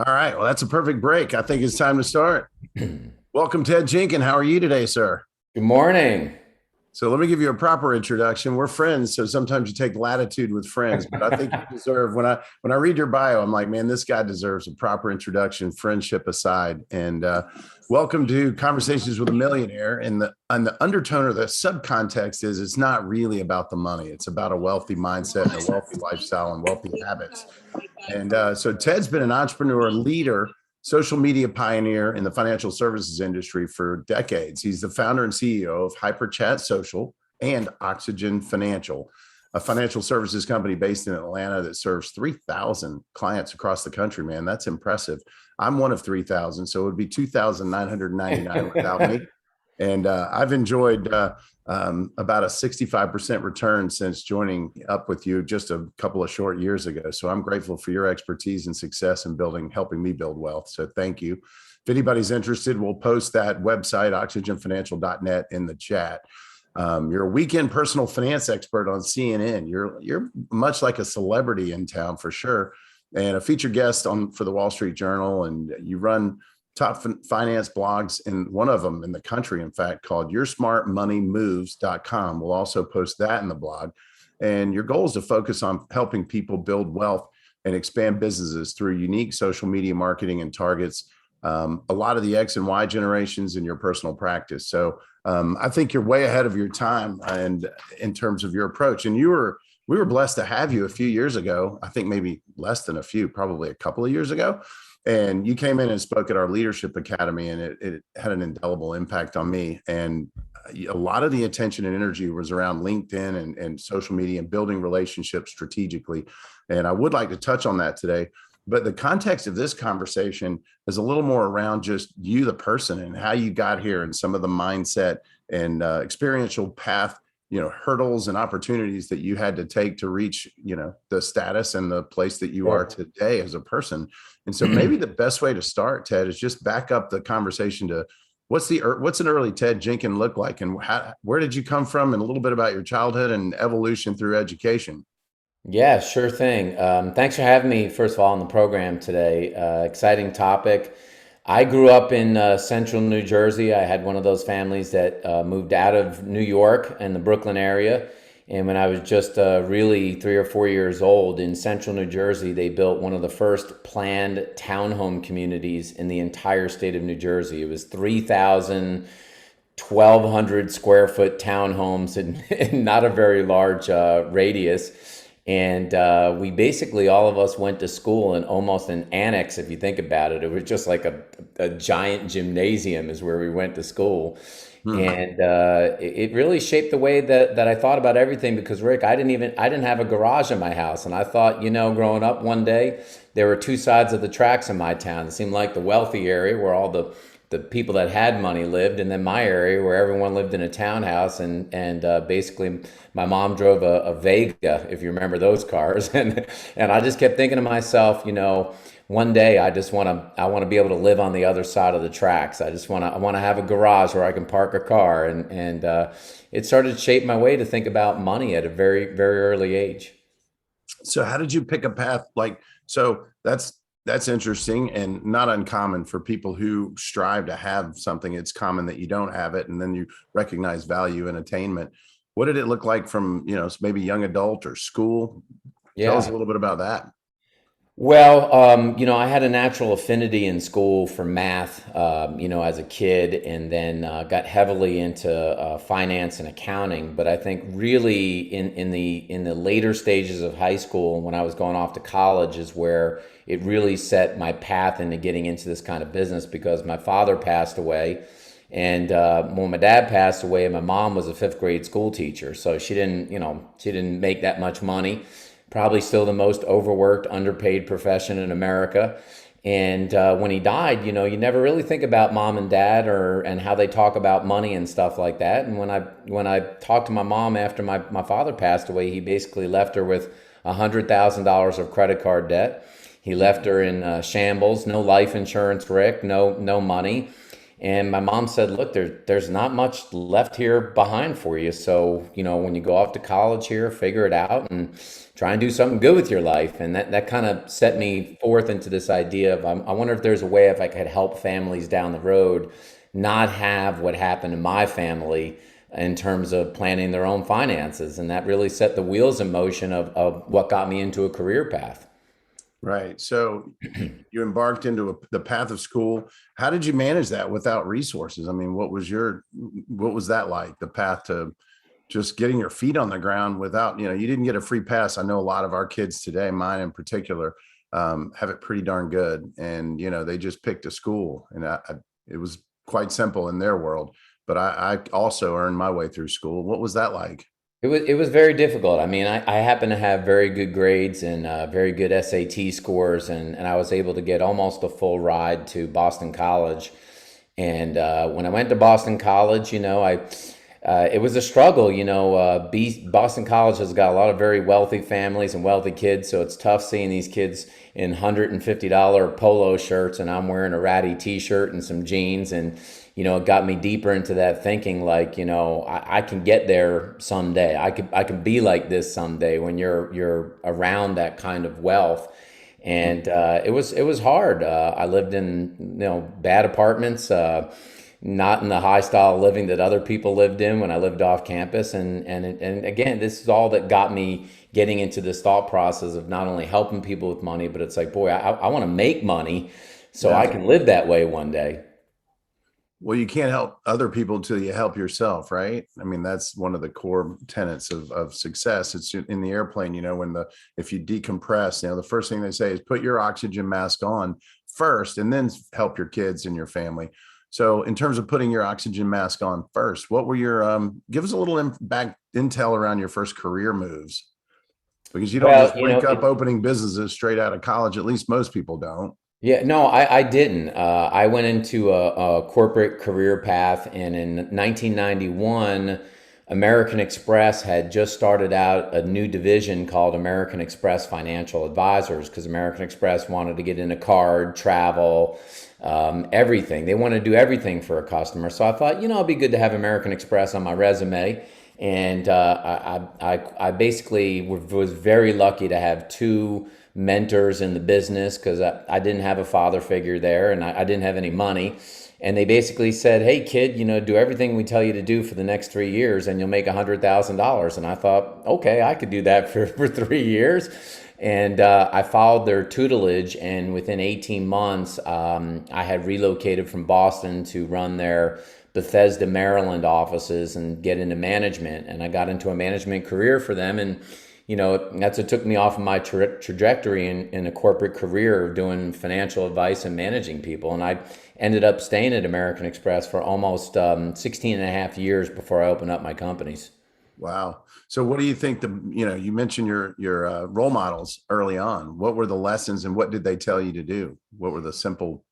All right. Well, that's a perfect break. I think it's time to start. Welcome, Ted Jenkins. How are you today, sir? Good morning. So let me give you a proper introduction. We're friends, so sometimes you take latitude with friends, but I think you deserve when I read your bio, I'm like, man, this guy deserves a proper introduction, friendship aside. And welcome to Conversations with a Millionaire. And the undertone or the subcontext is it's not really about the money. It's about a wealthy mindset and a wealthy lifestyle and wealthy habits. And so Ted's been an entrepreneur, leader, social media pioneer in the financial services industry for decades. He's the founder and CEO of HyperChat Social and Oxygen Financial, a financial services company based in Atlanta that serves 3,000 clients across the country, man. That's impressive. I'm one of 3,000, so it would be 2,999 without me. And I've enjoyed about a 65% return since joining up with you just a couple of short years ago. So I'm grateful for your expertise and success in helping me build wealth. So thank you. If anybody's interested, we'll post that website, oxygenfinancial.net, in the chat. You're a weekend personal finance expert on CNN. You're much like a celebrity in town for sure, and a featured guest on for the Wall Street Journal. And you run top finance blogs, and one of them in the country, in fact, called yoursmartmoneymoves.com. We'll also post that in the blog. And your goal is to focus on helping people build wealth and expand businesses through unique social media marketing and targets a lot of the X and Y generations in your personal practice. So I think you're way ahead of your time and in terms of your approach. And we were blessed to have you a few years ago. I think maybe less than a few, probably a couple of years ago. And you came in and spoke at our leadership academy, and it had an indelible impact on me. And a lot of the attention and energy was around LinkedIn and social media and building relationships strategically. And I would like to touch on that today. But the context of this conversation is a little more around just you, the person, and how you got here and some of the mindset and experiential path, hurdles and opportunities that you had to take to reach, the status and the place that you are Sure. today as a person. And so maybe the best way to start, Ted, is just back up the conversation to what's an early Ted Jenkins look like, and where did you come from, and a little bit about your childhood and evolution through education. Yeah, sure thing. Thanks for having me, first of all, on the program today. Exciting topic. I grew up in central New Jersey. I had one of those families that moved out of New York and the Brooklyn area. And when I was just really 3 or 4 years old in central New Jersey, they built one of the first planned townhome communities in the entire state of New Jersey. It was 3,000, 1,200 square foot townhomes in not a very large radius. And we basically, all of us went to school in almost an annex, if you think about it. It was just like a giant gymnasium is where we went to school. Hmm. And it really shaped the way that I thought about everything because, Rick, I didn't have a garage in my house. And I thought, growing up one day, there were two sides of the tracks in my town. It seemed like the wealthy area where all the people that had money lived, and then my area where everyone lived in a townhouse, and basically my mom drove a Vega, if you remember those cars, and I just kept thinking to myself, one day I want to be able to live on the other side of the tracks. I want to have a garage where I can park a car, and it started to shape my way to think about money at a very very early age. So how did you pick a path like so that's interesting and not uncommon for people who strive to have something. It's common that you don't have it and then you recognize value and attainment. What did it look like from, maybe young adult or school? Tell us a Yeah. little bit about that. Well, I had a natural affinity in school for math, as a kid, and then got heavily into finance and accounting. But I think really in the later stages of high school, when I was going off to college, is where it really set my path into getting into this kind of business because my father passed away. And when my dad passed away, my mom was a fifth grade school teacher, so she didn't make that much money. Probably still the most overworked, underpaid profession in America. And when he died, you never really think about mom and dad or and how they talk about money and stuff like that. And when I talked to my mom after my father passed away, he basically left her with $100,000 of credit card debt. He left her in shambles, no life insurance, Rick, no money. And my mom said, look, there's not much left here behind for you. So, when you go off to college here, figure it out and try and do something good with your life. And that kind of set me forth into this idea of I wonder if there's a way if I could help families down the road not have what happened in my family in terms of planning their own finances. And that really set the wheels in motion of what got me into a career path. Right. So you embarked into the path of school. How did you manage that without resources? I mean, what was that like? The path to just getting your feet on the ground without, you didn't get a free pass. I know a lot of our kids today, mine in particular, have it pretty darn good. And, they just picked a school, and it was quite simple in their world, but I also earned my way through school. What was that like? It was very difficult. I mean, I happen to have very good grades and very good SAT scores, and I was able to get almost a full ride to Boston College. And when I went to Boston College, it was a struggle. Boston College has got a lot of very wealthy families and wealthy kids, so it's tough seeing these kids in $150 polo shirts, and I'm wearing a ratty T-shirt and some jeans, and it got me deeper into that thinking. Like, I can get there someday. I can be like this someday when you're around that kind of wealth. And it was hard. I lived in bad apartments. Not in the high style of living that other people lived in when I lived off campus. And again, this is all that got me getting into this thought process of not only helping people with money, but it's like, boy, I want to make money so I Yeah. can live that way one day. Well, you can't help other people until you help yourself, right? I mean, that's one of the core tenets of success. It's in the airplane, if you decompress, the first thing they say is put your oxygen mask on first and then help your kids and your family. So in terms of putting your oxygen mask on first, what were give us a little back intel around your first career moves, because you don't Well, just wake up opening businesses straight out of college. At least most people don't. yeah, no, I didn't. I went into a corporate career path, and in 1991, American Express had just started out a new division called American Express Financial Advisors, because American Express wanted to get into card, travel, everything. They want to do everything for a customer. So I thought, it'd be good to have American Express on my resume. And I basically was very lucky to have two mentors in the business, because I didn't have a father figure there, and I didn't have any money. And they basically said, hey, kid, do everything we tell you to do for the next 3 years and you'll make $100,000. And I thought, okay, I could do that for 3 years. And I followed their tutelage. And within 18 months, I had relocated from Boston to run their Bethesda, Maryland offices and get into management. And I got into a management career for them. And that's what took me off of my trajectory in a corporate career of doing financial advice and managing people. And I ended up staying at American Express for almost 16 and a half years before I opened up my companies. Wow. So what do you think you mentioned your role models early on. What were the lessons and what did they tell you to do? What were the simple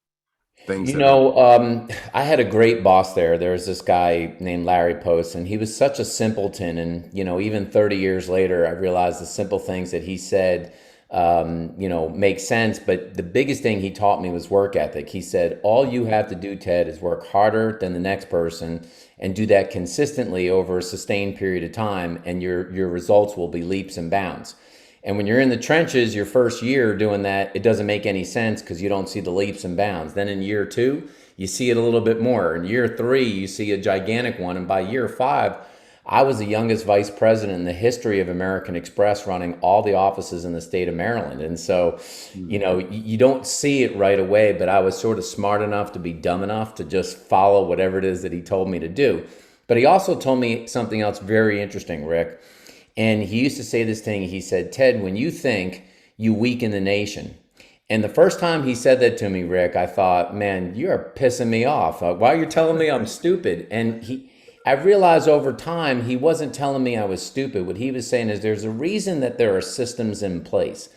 things I had a great boss there. There was this guy named Larry Post, and he was such a simpleton. And, even 30 years later, I realized the simple things that he said, make sense. But the biggest thing he taught me was work ethic. He said, all you have to do, Ted, is work harder than the next person and do that consistently over a sustained period of time, and your results will be leaps and bounds. And when you're in the trenches, your first year doing that, it doesn't make any sense because you don't see the leaps and bounds. Then in year two, you see it a little bit more. In year three, you see a gigantic one. And by year five, I was the youngest vice president in the history of American Express, running all the offices in the state of Maryland. And so, you don't see it right away, but I was sort of smart enough to be dumb enough to just follow whatever it is that he told me to do. But he also told me something else very interesting, Rick. And he used to say this thing. He said, Ted, when you think, you weaken the nation. And the first time he said that to me, Rick, I thought, man, you're pissing me off. Why are you telling me I'm stupid? And I realized over time, he wasn't telling me I was stupid. What he was saying is there's a reason that there are systems in place.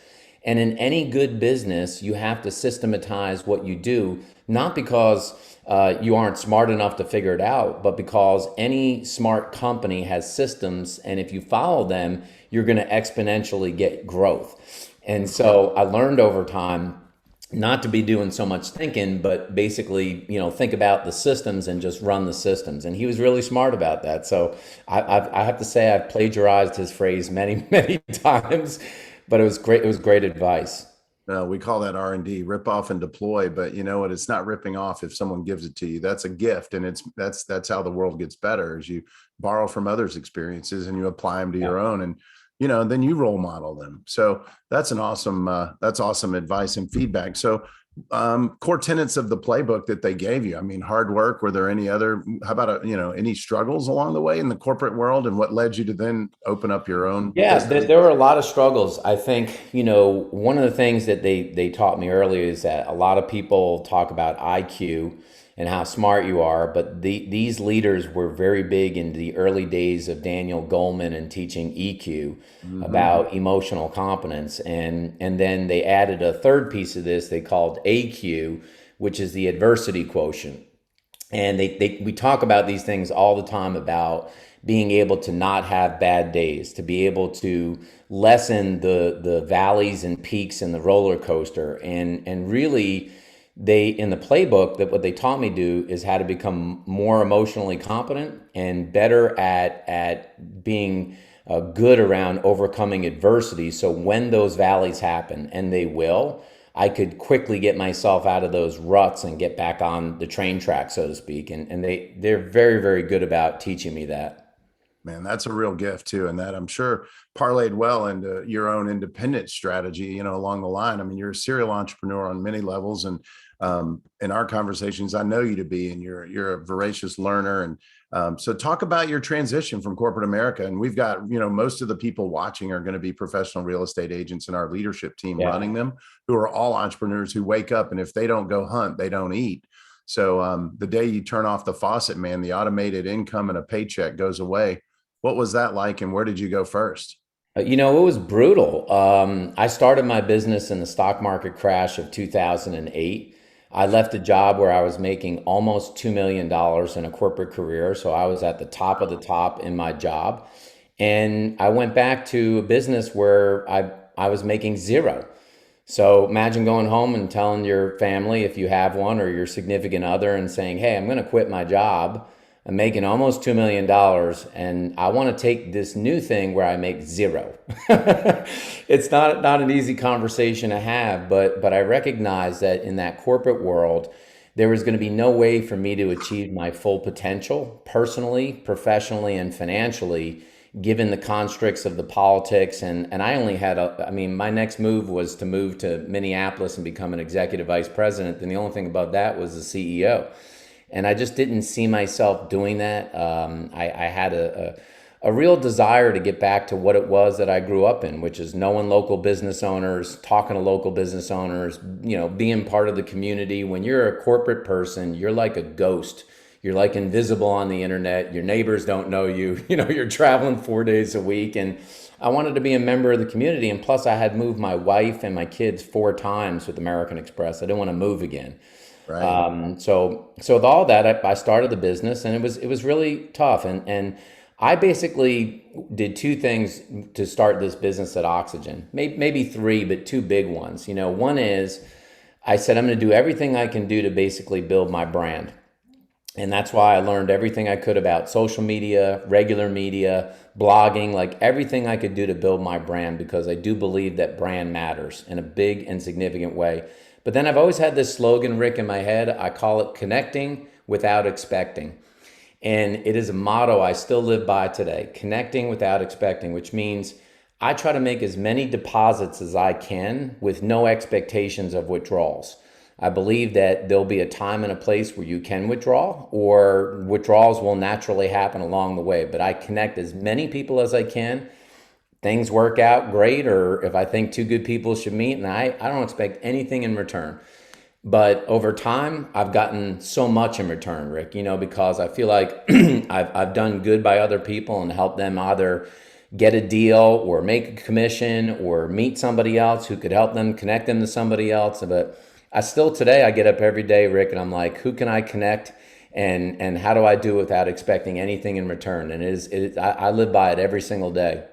And in any good business, you have to systematize what you do, not because you aren't smart enough to figure it out, but because any smart company has systems, and if you follow them, you're going to exponentially get growth. And so I learned over time not to be doing so much thinking, but basically, think about the systems and just run the systems. And he was really smart about that. So I have to say I've plagiarized his phrase many, many times, but it was great. It was great advice. We call that R&D, rip off and deploy. But you know what? It's not ripping off if someone gives it to you. That's a gift, and that's how the world gets better. Is you borrow from others' experiences and you apply them to Yeah. your own, and then you role model them. So that's awesome advice and feedback. So core tenets of the playbook that they gave you. I mean, hard work. Were there any other? How about any struggles along the way in the corporate world, and what led you to then open up your own Yeah, business? there were a lot of struggles. I think, one of the things that they taught me earlier is that a lot of people talk about IQ and how smart you are, but these leaders were very big in the early days of Daniel Goleman and teaching EQ Hmm. about emotional competence. And then they added a third piece of this they called AQ, which is the adversity quotient. And we talk about these things all the time about being able to not have bad days, to be able to lessen the valleys and peaks in the roller coaster. And really, they in the playbook, that what they taught me to do is how to become more emotionally competent and better at being good around overcoming adversity. So when those valleys happen, and they will, I could quickly get myself out of those ruts and get back on the train track, so to speak. And they're very, very good about teaching me that. Man, that's a real gift too. And that I'm sure parlayed well into your own independent strategy, along the line. I mean, you're a serial entrepreneur on many levels. And in our conversations, I know you to be, and you're a voracious learner. And so talk about your transition from corporate America. And we've got, most of the people watching are going to be professional real estate agents in our leadership team Yeah. running them, who are all entrepreneurs who wake up, and if they don't go hunt, they don't eat. So the day you turn off the faucet, man, the automated income and a paycheck goes away. What was that like, and where did you go first? It was brutal. I started my business in the stock market crash of 2008. I left a job where I was making almost $2 million dollars in a corporate career. So I was at the top of the top in my job. And I went back to a business where I was making zero. So imagine going home and telling your family, if you have one, or your significant other, and saying, "Hey, I'm going to quit my job. I'm making almost $2 million dollars, and I want to take this new thing where I make zero." It's not an easy conversation to have, but I recognize that in that corporate world, there was going to be no way for me to achieve my full potential personally, professionally, and financially, given the constricts of the politics. And I only had I mean, my next move was to move to Minneapolis and become an executive vice president. And the only thing above that was the CEO. And I just didn't see myself doing that. I had a real desire to get back to what it was that I grew up in, which is knowing local business owners, talking to local business owners, being part of the community. When you're a corporate person, you're like a ghost. You're like invisible on the internet. Your neighbors don't know you. You're traveling 4 days a week. And I wanted to be a member of the community. And plus, I had moved my wife and my kids 4 times with American Express. I didn't want to move again. Right. So with all that, I started the business, and it was really tough. And I basically did two things to start this business at Oxygen, maybe three, but two big ones. One is I said I'm going to do everything I can do to basically build my brand. And that's why I learned everything I could about social media, regular media, blogging, like everything I could do to build my brand, because I do believe that brand matters in a big and significant way. But then I've always had this slogan, Rick, in my head. I call it connecting without expecting. And it is a motto I still live by today, connecting without expecting, which means I try to make as many deposits as I can with no expectations of withdrawals. I believe that there'll be a time and a place where you can withdraw, or withdrawals will naturally happen along the way. But I connect as many people as I can. Things work out great, or if I think two good people should meet, and I don't expect anything in return. But over time, I've gotten so much in return, Rick, because I feel like I've done good by other people and helped them either get a deal or make a commission or meet somebody else who could help them connect them to somebody else. But today, I get up every day, Rick, and I'm like, who can I connect, and how do I do it without expecting anything in return? And I live by it every single day.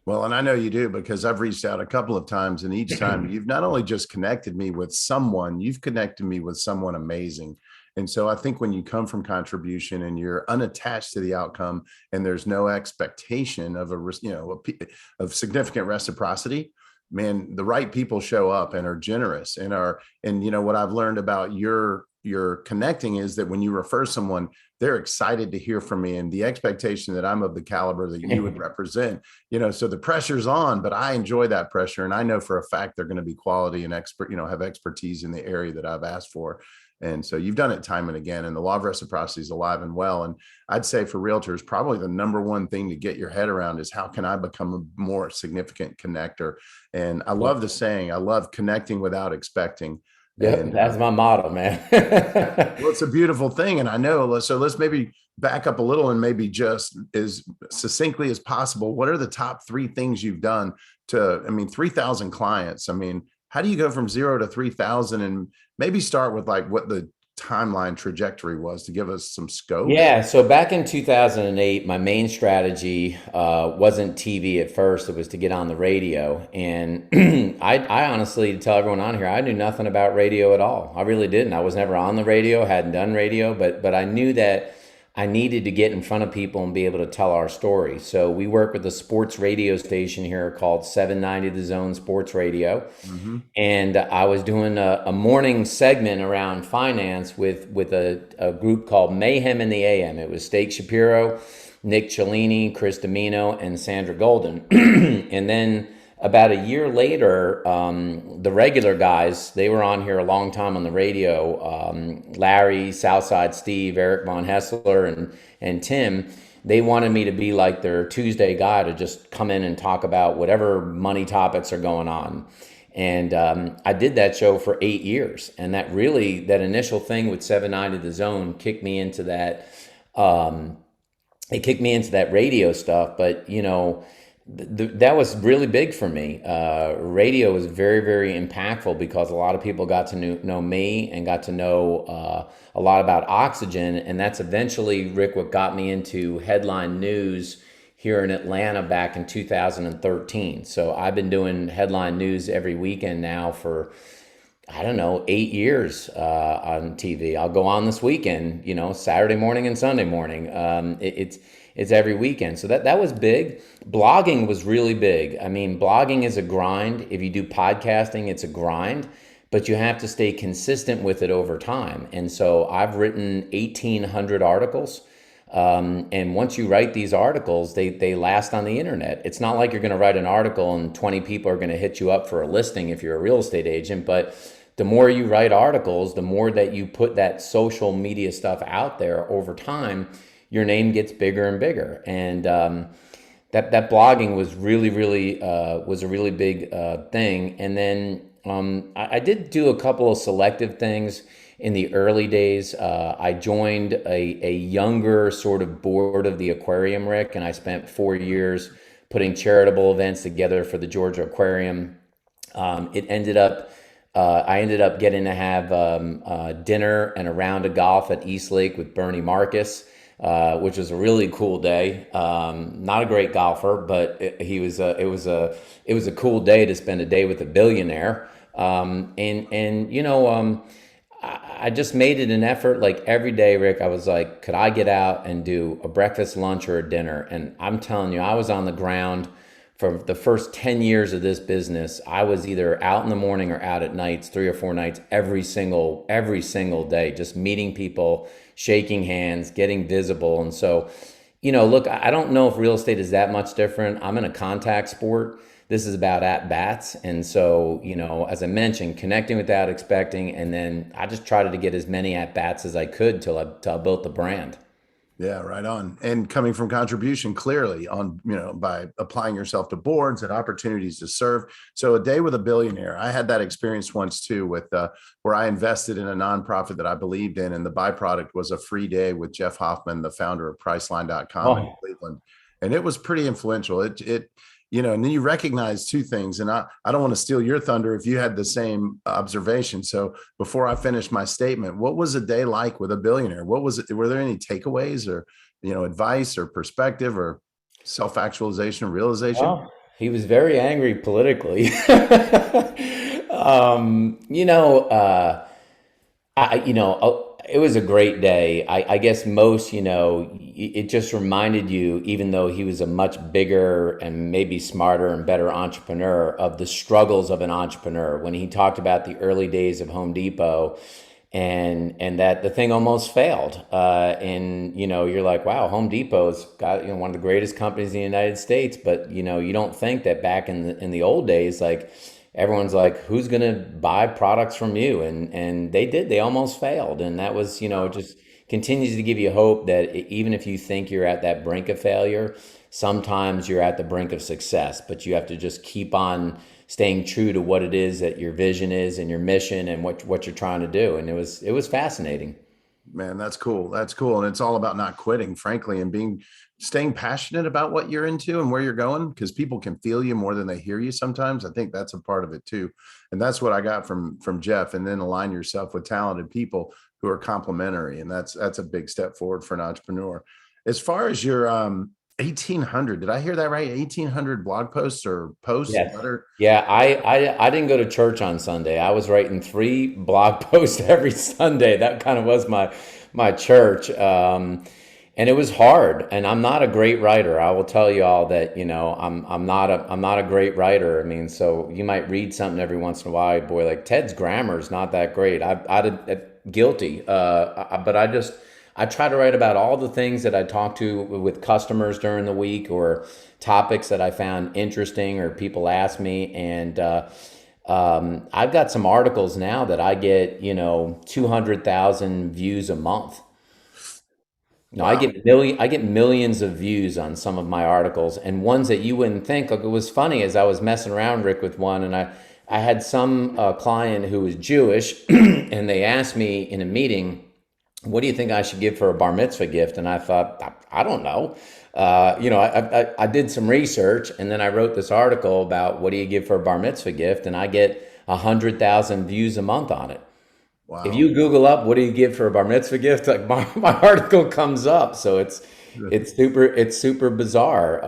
Well, and I know you do because I've reached out a couple of times, and each time you've not only just connected me with someone, you've connected me with someone amazing. And so I think when you come from contribution and you're unattached to the outcome, and there's no expectation of of significant reciprocity, man, the right people show up and are generous and what I've learned about your connecting is that when you refer someone, they're excited to hear from me, and the expectation that I'm of the caliber that you would represent, so the pressure's on, but I enjoy that pressure. And I know for a fact they're going to be quality and expert, have expertise in the area that I've asked for. And so you've done it time and again, and the law of reciprocity is alive and well. And I'd say for realtors, probably the number one thing to get your head around is how can I become a more significant connector? And I love the saying, I love connecting without expecting. Yep, And that's my motto, man. well, it's a beautiful thing. And I know, so let's maybe back up a little and maybe just as succinctly as possible, what are the top three things you've done to, 3,000 clients? How do you go from 0 to 3,000, and maybe start with like what the timeline trajectory was to give us some scope? Yeah, so back in 2008, my main strategy wasn't TV at first. It was to get on the radio. And I honestly, to tell everyone on here, I knew nothing about radio at all. I really didn't. I was never on the radio, hadn't done radio, but I knew that I needed to get in front of people and be able to tell our story. So we work with a sports radio station here called 790 The Zone Sports Radio. Mm-hmm. And I was doing a morning segment around finance with a group called Mayhem in the AM. It was Steak Shapiro, Nick Cellini, Chris Domino, and Sandra Golden. And then about a year later, the regular guys, they were on here a long time on the radio. Larry, Southside Steve, Eric Von Hessler, and Tim, they wanted me to be like their Tuesday guy to just come in and talk about whatever money topics are going on. And I did that show for 8 years. And that initial thing with 790 The Zone kicked me into that. It kicked me into that radio stuff. But, that was really big for me. Radio was very, very impactful because a lot of people got to know me and got to know a lot about Oxygen. And that's eventually, Rick, what got me into headline news here in Atlanta back in 2013. So I've been doing headline news every weekend now for, 8 years on TV. I'll go on this weekend, Saturday morning and Sunday morning. It's every weekend. So that was big. Blogging was really big. Blogging is a grind. If you do podcasting, it's a grind, but you have to stay consistent with it over time. And so I've written 1,800 articles. And once you write these articles, they last on the internet. It's not like you're going to write an article and 20 people are going to hit you up for a listing if you're a real estate agent. But the more you write articles, the more that you put that social media stuff out there over time, your name gets bigger and bigger. And that blogging was really, really was a really big thing. And then I did do a couple of selective things in the early days. I joined a younger sort of board of the aquarium, Rick, and I spent 4 years putting charitable events together for the Georgia Aquarium. I ended up getting to have dinner and a round of golf at East Lake with Bernie Marcus, which was a really cool day. Not a great golfer, but it was a cool day to spend a day with a billionaire. I just made it an effort. Like every day, Rick, I was like, could I get out and do a breakfast, lunch, or a dinner? And I'm telling you, I was on the ground for the first 10 years of this business. I was either out in the morning or out at nights, 3 or 4 nights, every single day, just meeting people, shaking hands, getting visible. And so, look, I don't know if real estate is that much different. I'm in a contact sport. This is about at-bats. And so, as I mentioned, connecting without expecting. And then I just tried to get as many at-bats as I could till I built the brand. Yeah, right on. And coming from contribution, clearly on, by applying yourself to boards and opportunities to serve. So a day with a billionaire, I had that experience once too with where I invested in a nonprofit that I believed in. And the byproduct was a free day with Jeff Hoffman, the founder of Priceline.com in Cleveland. And it was pretty influential. And then you recognize two things, and I don't want to steal your thunder if you had the same observation. So before I finish my statement, what was a day like with a billionaire? What was it? Were there any takeaways or, advice or perspective or self-actualization or realization? Well, He was very angry politically. You know, it was a great day. I guess most, it just reminded you, even though he was a much bigger and maybe smarter and better entrepreneur, of the struggles of an entrepreneur. When he talked about the early days of Home Depot, and that the thing almost failed. And you're like, wow, Home Depot's got one of the greatest companies in the United States, but you don't think that back in the old days, like everyone's like, who's going to buy products from you? And they did. They almost failed, and that was just continues to give you hope that even if you think you're at that brink of failure, sometimes you're at the brink of success. But you have to just keep on staying true to what it is that your vision is and your mission and what you're trying to do. And it was fascinating. Man, that's cool. That's cool. And it's all about not quitting, frankly, and staying passionate about what you're into and where you're going, because people can feel you more than they hear you sometimes. I think that's a part of it too. And that's what I got from Jeff. And then align yourself with talented people who are complementary. And that's a big step forward for an entrepreneur. As far as your 1800, did I hear that right? 1800 blog posts or posts? Yes. Yeah, I didn't go to church on Sunday. I was writing 3 blog posts every Sunday. That kind of was my church. And it was hard. And I'm not a great writer. I will tell you all that, I'm not a great writer. I mean, so you might read something every once in a while, boy, like Ted's grammar is not that great. Guilty. But I try to write about all the things that I talk to with customers during the week, or topics that I found interesting or people ask me. And I've got some articles now that I get, 200,000 views a month. No, Wow. I get millions of views on some of my articles, and ones that you wouldn't think. Like, it was funny as I was messing around, Rick, with one, and I had some client who was Jewish, and they asked me in a meeting, what do you think I should give for a bar mitzvah gift? And I thought, I don't know. I did some research, and then I wrote this article about what do you give for a bar mitzvah gift, and I get 100,000 views a month on it. If Wow. you Google up what do you give for a bar mitzvah gift, like my article comes up. So it's super bizarre.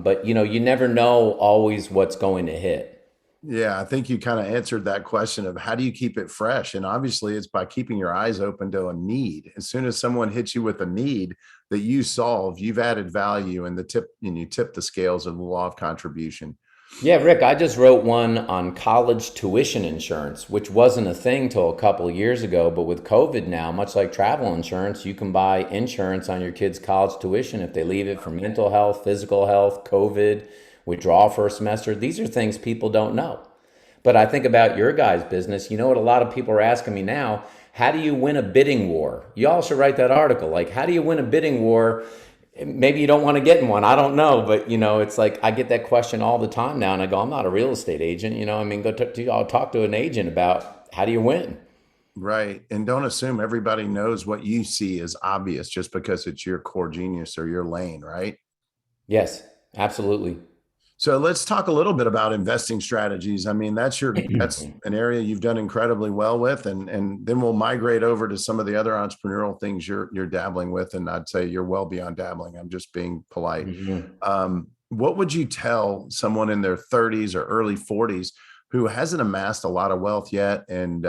But you never know always what's going to hit. Yeah, I think you kind of answered that question of how do you keep it fresh? And obviously, it's by keeping your eyes open to a need. As soon as someone hits you with a need that you solve, you've added value, and you tip the scales of the law of contribution. Yeah, Rick, I just wrote one on college tuition insurance, which wasn't a thing till a couple of years ago. But with COVID now, much like travel insurance, you can buy insurance on your kids' college tuition if they leave it for mental health, physical health, COVID, withdraw for a semester. These are things people don't know. But I think about your guys' business. You know what a lot of people are asking me now? How do you win a bidding war? You all should write that article. Like, how do you win a bidding war? Maybe you don't want to get in one. I don't know. But, it's like I get that question all the time now. And I go, I'm not a real estate agent. I mean, I'll talk to an agent about how do you win? Right. And don't assume everybody knows what you see is obvious just because it's your core genius or your lane, right? Yes, absolutely. So let's talk a little bit about investing strategies. I mean, that's an area you've done incredibly well with, and then we'll migrate over to some of the other entrepreneurial things you're dabbling with. And I'd say you're well beyond dabbling. I'm just being polite. Mhm. What would you tell someone in their 30s or early 40s who hasn't amassed a lot of wealth yet, and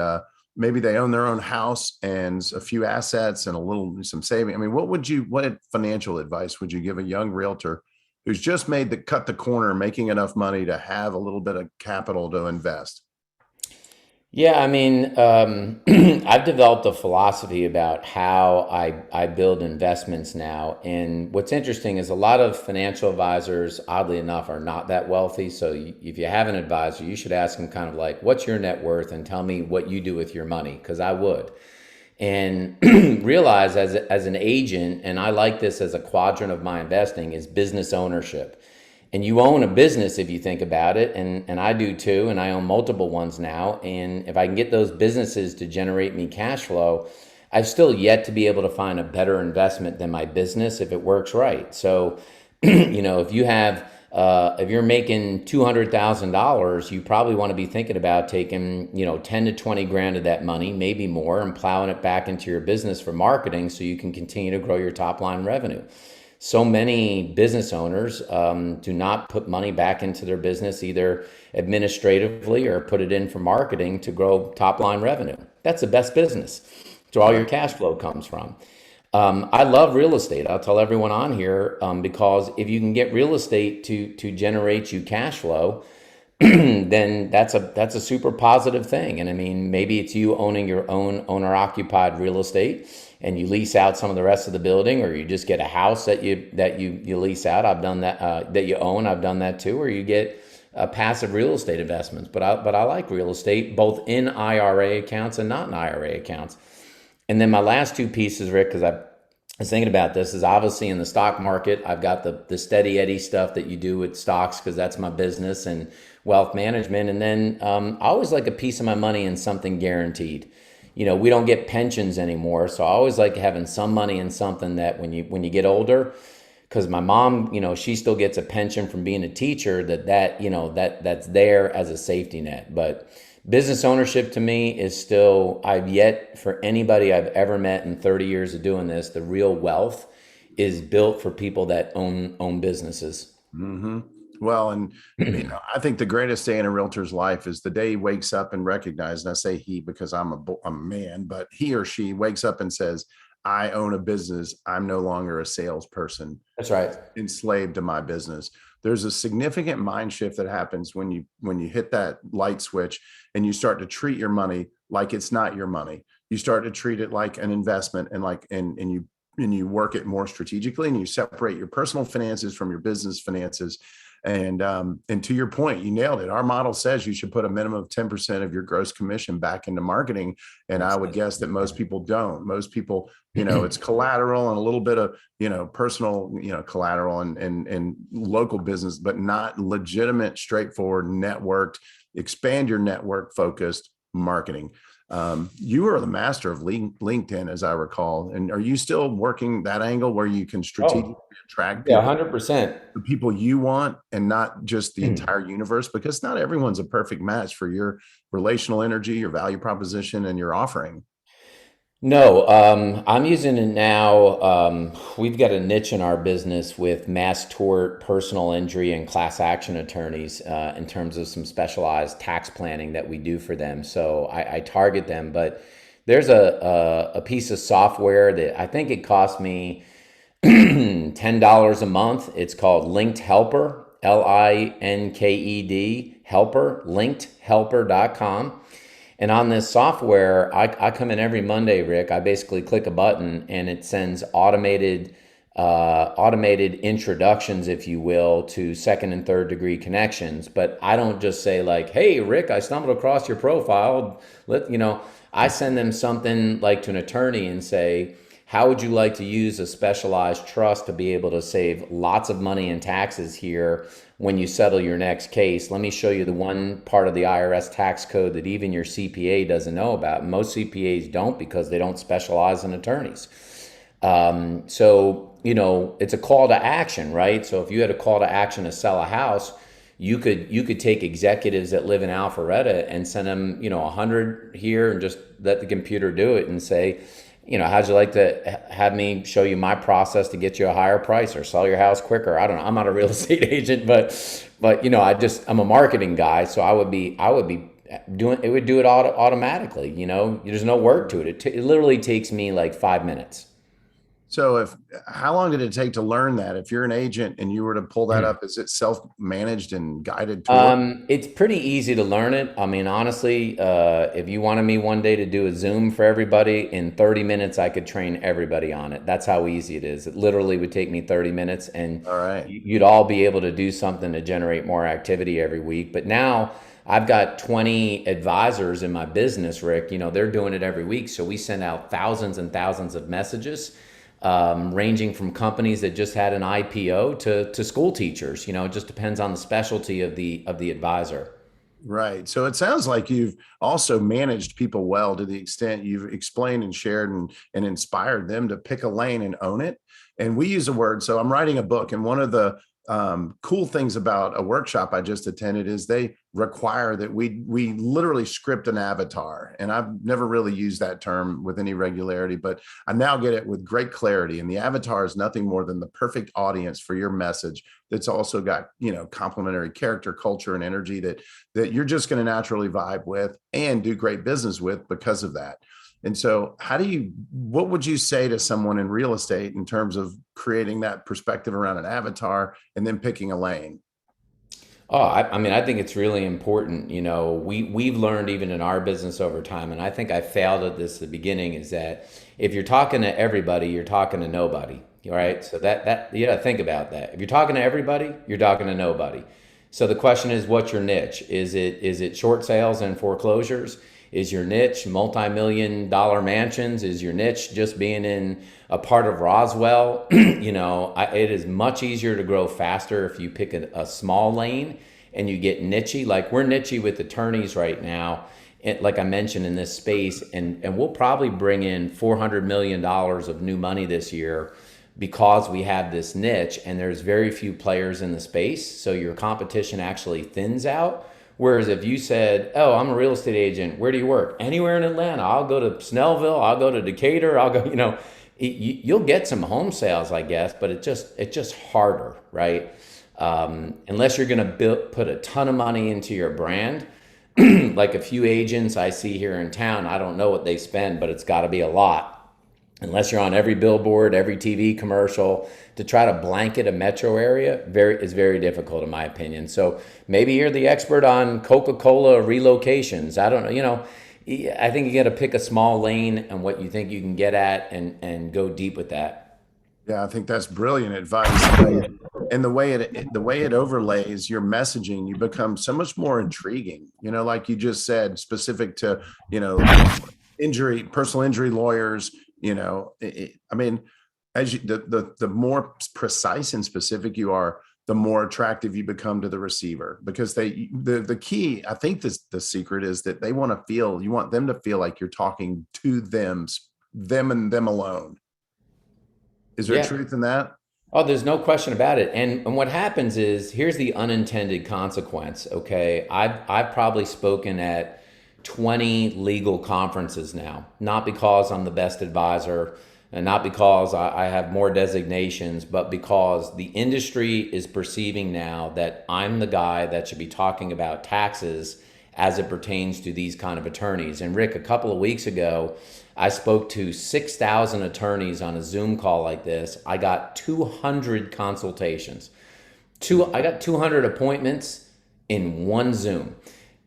maybe they own their own house and a few assets and some saving? I mean, what financial advice would you give a young realtor who's just cut the corner, making enough money to have a little bit of capital to invest? Yeah, I mean, I've developed a philosophy about how I build investments now. And what's interesting is a lot of financial advisors, oddly enough, are not that wealthy. So if you have an advisor, you should ask them kind of like, what's your net worth, and tell me what you do with your money, because I would. And realize as an agent, and I like this as a quadrant of my investing, is business ownership. And you own a business if you think about it, and I do too, and I own multiple ones now. And if I can get those businesses to generate me cash flow, I've still yet to be able to find a better investment than my business if it works right. So, if you're making $200,000, you probably want to be thinking about taking 10 to 20 grand of that money, maybe more, and plowing it back into your business for marketing so you can continue to grow your top line revenue. so many business owners do not put money back into their business, either administratively or put it in for marketing to grow top line revenue. That's the best business. It's where all your cash flow comes from. I love real estate. I'll tell everyone on here because if you can get real estate to generate you cash flow, then that's a super positive thing. And I mean, maybe it's you owning your own owner occupied real estate and you lease out some of the rest of the building, or you just get a house that you lease out. I've done that, that you own. I've done that too. Or you get passive real estate investments. But I like real estate both in IRA accounts and not in IRA accounts. And then my last two pieces, Rick, because I was thinking about this, is obviously in the stock market. I've got the steady Eddie stuff that you do with stocks because that's my business, and wealth management. And then I always like a piece of my money in something guaranteed. We don't get pensions anymore, so I always like having some money in something that when you get older, because my mom, she still gets a pension from being a teacher, that's there as a safety net. But business ownership to me is still, I've yet for anybody I've ever met in 30 years of doing this, the real wealth is built for people that own businesses. Mm-hmm. Well, and I think the greatest day in a realtor's life is the day he wakes up and recognizes, and I say he because I'm a man, but he or she wakes up and says, I own a business. I'm no longer a salesperson. That's right. Enslaved to my business. There's a significant mind shift that happens when you hit that light switch and you start to treat your money like it's not your money. You start to treat it like an investment, and you work it more strategically, and you separate your personal finances from your business finances. And to your point, you nailed it. Our model says you should put a minimum of 10% of your gross commission back into marketing. And I would guess that most people don't. Most people, it's collateral and a little bit of, personal, collateral and local business, but not legitimate, straightforward, networked, expand your network focused marketing. You are the master of LinkedIn, as I recall. And are you still working that angle where you can strategically attract people, 100%. the people you want, and not just the entire universe? Because not everyone's a perfect match for your relational energy, your value proposition, and your offering. No, I'm using it now. We've got a niche in our business with mass tort, personal injury, and class action attorneys in terms of some specialized tax planning that we do for them. So I target them, but there's a piece of software that I think it cost me $10 a month. It's called Linked Helper, LINKED Helper, linkedhelper.com. And on this software, I come in every Monday, Rick. I basically click a button and it sends automated introductions, if you will, to second and third degree connections. But I don't just say like, "Hey, Rick, I stumbled across your profile." I send them something like to an attorney and say, how would you like to use a specialized trust to be able to save lots of money in taxes here when you settle your next case? Let me show you the one part of the IRS tax code that even your CPA doesn't know about. Most CPAs don't because they don't specialize in attorneys. So, it's a call to action, right? So if you had a call to action to sell a house, you could take executives that live in Alpharetta and send them, 100 here and just let the computer do it and say, how'd you like to have me show you my process to get you a higher price or sell your house quicker? I don't know. I'm not a real estate agent, but I'm a marketing guy. So I would be doing, it would do it automatically. There's no work to it. It literally takes me like 5 minutes. So how long did it take to learn that? If you're an agent and you were to pull that up, is it self-managed and guided tour? It's pretty easy to learn it. I mean, honestly, if you wanted me one day to do a Zoom for everybody, in 30 minutes, I could train everybody on it. That's how easy it is. It literally would take me 30 minutes and All right. you'd all be able to do something to generate more activity every week. But now I've got 20 advisors in my business, Rick. They're doing it every week. So we send out thousands and thousands of messages. Ranging from companies that just had an IPO to school teachers. It just depends on the specialty of the advisor. Right. So it sounds like you've also managed people well to the extent you've explained and shared and inspired them to pick a lane and own it. And we use a word. So I'm writing a book, and one of the cool things about a workshop I just attended is they require that we literally script an avatar. And I've never really used that term with any regularity, but I now get it with great clarity. And the avatar is nothing more than the perfect audience for your message that's also got, complementary character, culture, and energy that you're just going to naturally vibe with and do great business with because of that. And so what would you say to someone in real estate in terms of creating that perspective around an avatar and then picking a lane? Oh, I mean, I think it's really important. We've learned even in our business over time, and I think I failed at this at the beginning, is that if you're talking to everybody, you're talking to nobody. All right. So that you got to think about that. If you're talking to everybody, you're talking to nobody. So the question is, what's your niche? Is it short sales and foreclosures? Is your niche multi-million dollar mansions? Is your niche just being in a part of Roswell? It is much easier to grow faster if you pick a small lane and you get nichey. Like we're nichey with attorneys right now, like I mentioned, in this space, and we'll probably bring in $400 million of new money this year because we have this niche and there's very few players in the space. So your competition actually thins out. Whereas if you said, "Oh, I'm a real estate agent. Where do you work?" "Anywhere in Atlanta. I'll go to Snellville. I'll go to Decatur. I'll go." You'll get some home sales, I guess, but it's just harder, right? Unless you're going to put a ton of money into your brand. Like a few agents I see here in town, I don't know what they spend, but it's got to be a lot. Unless you're on every billboard, every TV commercial, to try to blanket a metro area is very difficult, in my opinion. So maybe you're the expert on Coca-Cola relocations. I don't know. I think you got to pick a small lane and what you think you can get at, and go deep with that. Yeah, I think that's brilliant advice. And the way it overlays your messaging, you become so much more intriguing. Like you just said, specific to personal injury lawyers. I mean, as the more precise and specific you are, the more attractive you become to the receiver, because the key, I think the secret is that you want them to feel like you're talking to them and them alone. Is there Yeah. truth in that? Oh, there's no question about it. And what happens is, here's the unintended consequence. Okay, I've probably spoken at 20 legal conferences now, not because I'm the best advisor and not because I have more designations, but because the industry is perceiving now that I'm the guy that should be talking about taxes as it pertains to these kind of attorneys. And Rick, a couple of weeks ago, I spoke to 6,000 attorneys on a Zoom call like this. I got 200 consultations. I got 200 appointments in one Zoom.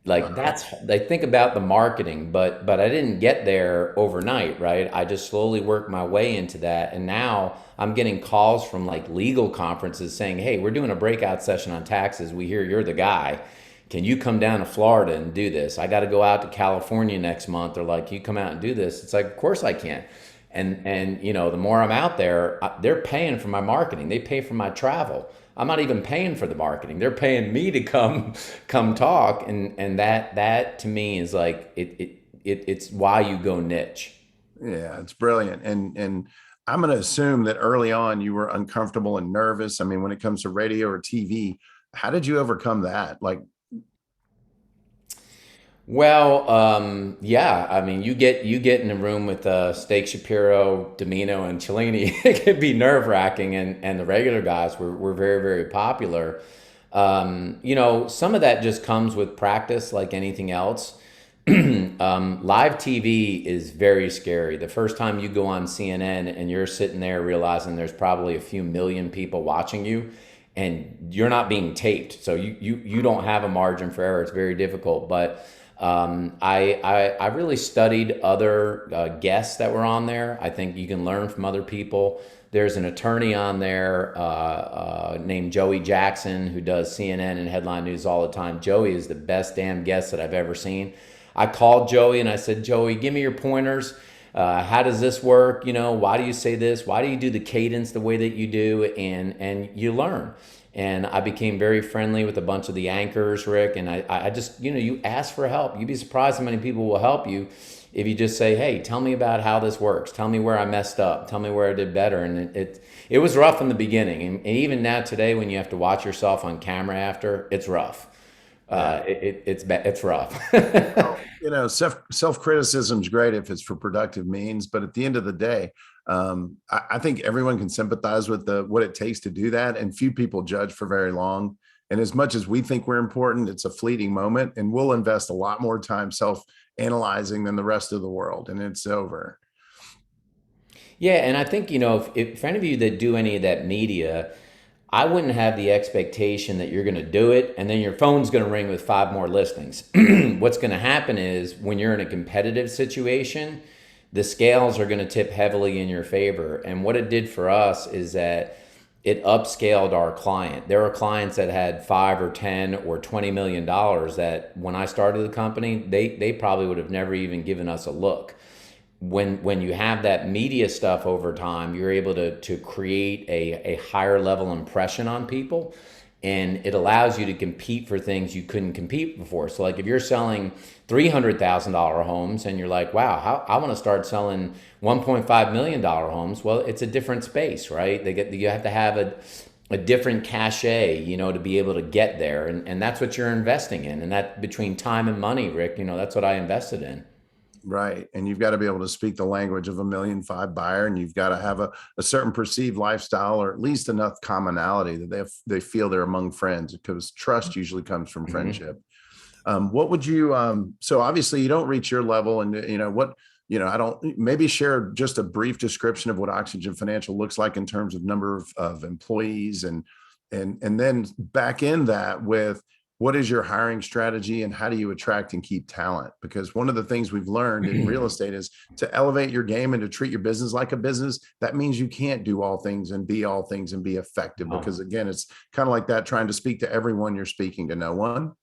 Like they think about the marketing, but I didn't get there overnight, right? I just slowly worked my way into that. And now I'm getting calls from like legal conferences saying, "Hey, we're doing a breakout session on taxes. We hear you're the guy. Can you come down to Florida and do this? I got to go out to California next month." They're like, "You come out and do this?" It's like, of course I can. And the more I'm out there, they're paying for my marketing. They pay for my travel. I'm not even paying for the marketing. They're paying me to come talk, and that to me is like it's why you go niche. Yeah, it's brilliant. And I'm going to assume that early on you were uncomfortable and nervous. I mean, when it comes to radio or TV, how did you overcome that? Like, Well, yeah. I mean, you get in a room with Steak Shapiro, Domino, and Cellini. It could be nerve wracking, and the regular guys were very, very popular. Some of that just comes with practice, like anything else. Live TV is very scary. The first time you go on CNN and you're sitting there realizing there's probably a few million people watching you, and you're not being taped, so you don't have a margin for error. It's very difficult, but. I really studied other guests that were on there. I think you can learn from other people. There's an attorney on there named Joey Jackson, who does CNN and headline news all the time. Joey is the best damn guest that I've ever seen. I called Joey and I said, "Joey, give me your pointers. How does this work? Why do you say this? Why do you do the cadence the way that you do? And you learn. And I became very friendly with a bunch of the anchors, Rick. And I just, you ask for help. You'd be surprised how many people will help you if you just say, hey, tell me about how this works. Tell me where I messed up. Tell me where I did better. And it was rough in the beginning. And even now today, when you have to watch yourself on camera after, it's rough. It's rough. Well, self criticism is great if it's for productive means, but at the end of the day, I think everyone can sympathize with what it takes to do that, and few people judge for very long. And as much as we think we're important, it's a fleeting moment, and we'll invest a lot more time self analyzing than the rest of the world, and it's over. Yeah, and I think, if for any of you that do any of that media, I wouldn't have the expectation that you're going to do it and then your phone's going to ring with five more listings. What's going to happen is when you're in a competitive situation, the scales are going to tip heavily in your favor. And what it did for us is that it upscaled our client. There are clients that had 5 or 10 or $20 million that when I started the company, they probably would have never even given us a look. When you have that media stuff over time, you're able to create a higher level impression on people, and it allows you to compete for things you couldn't compete before. So like if you're selling $300,000 homes and you're like, wow, I want to start selling $1.5 million homes. Well, it's a different space, right? You have to have a different cachet, to be able to get there. And that's what you're investing in. And that between time and money, Rick, that's what I invested in. Right. And you've got to be able to speak the language of a 1.5 million buyer, and you've got to have a certain perceived lifestyle, or at least enough commonality that they feel they're among friends, because trust usually comes from friendship. What would you, so obviously you don't reach your level, and I don't, maybe share just a brief description of what Oxygen Financial looks like in terms of number of employees, and then back in that with, what is your hiring strategy and how do you attract and keep talent? Because one of the things we've learned in real estate is to elevate your game and to treat your business like a business. That means you can't do all things and be all things and be effective, because again, it's kind of like that, trying to speak to everyone, you're speaking to no one.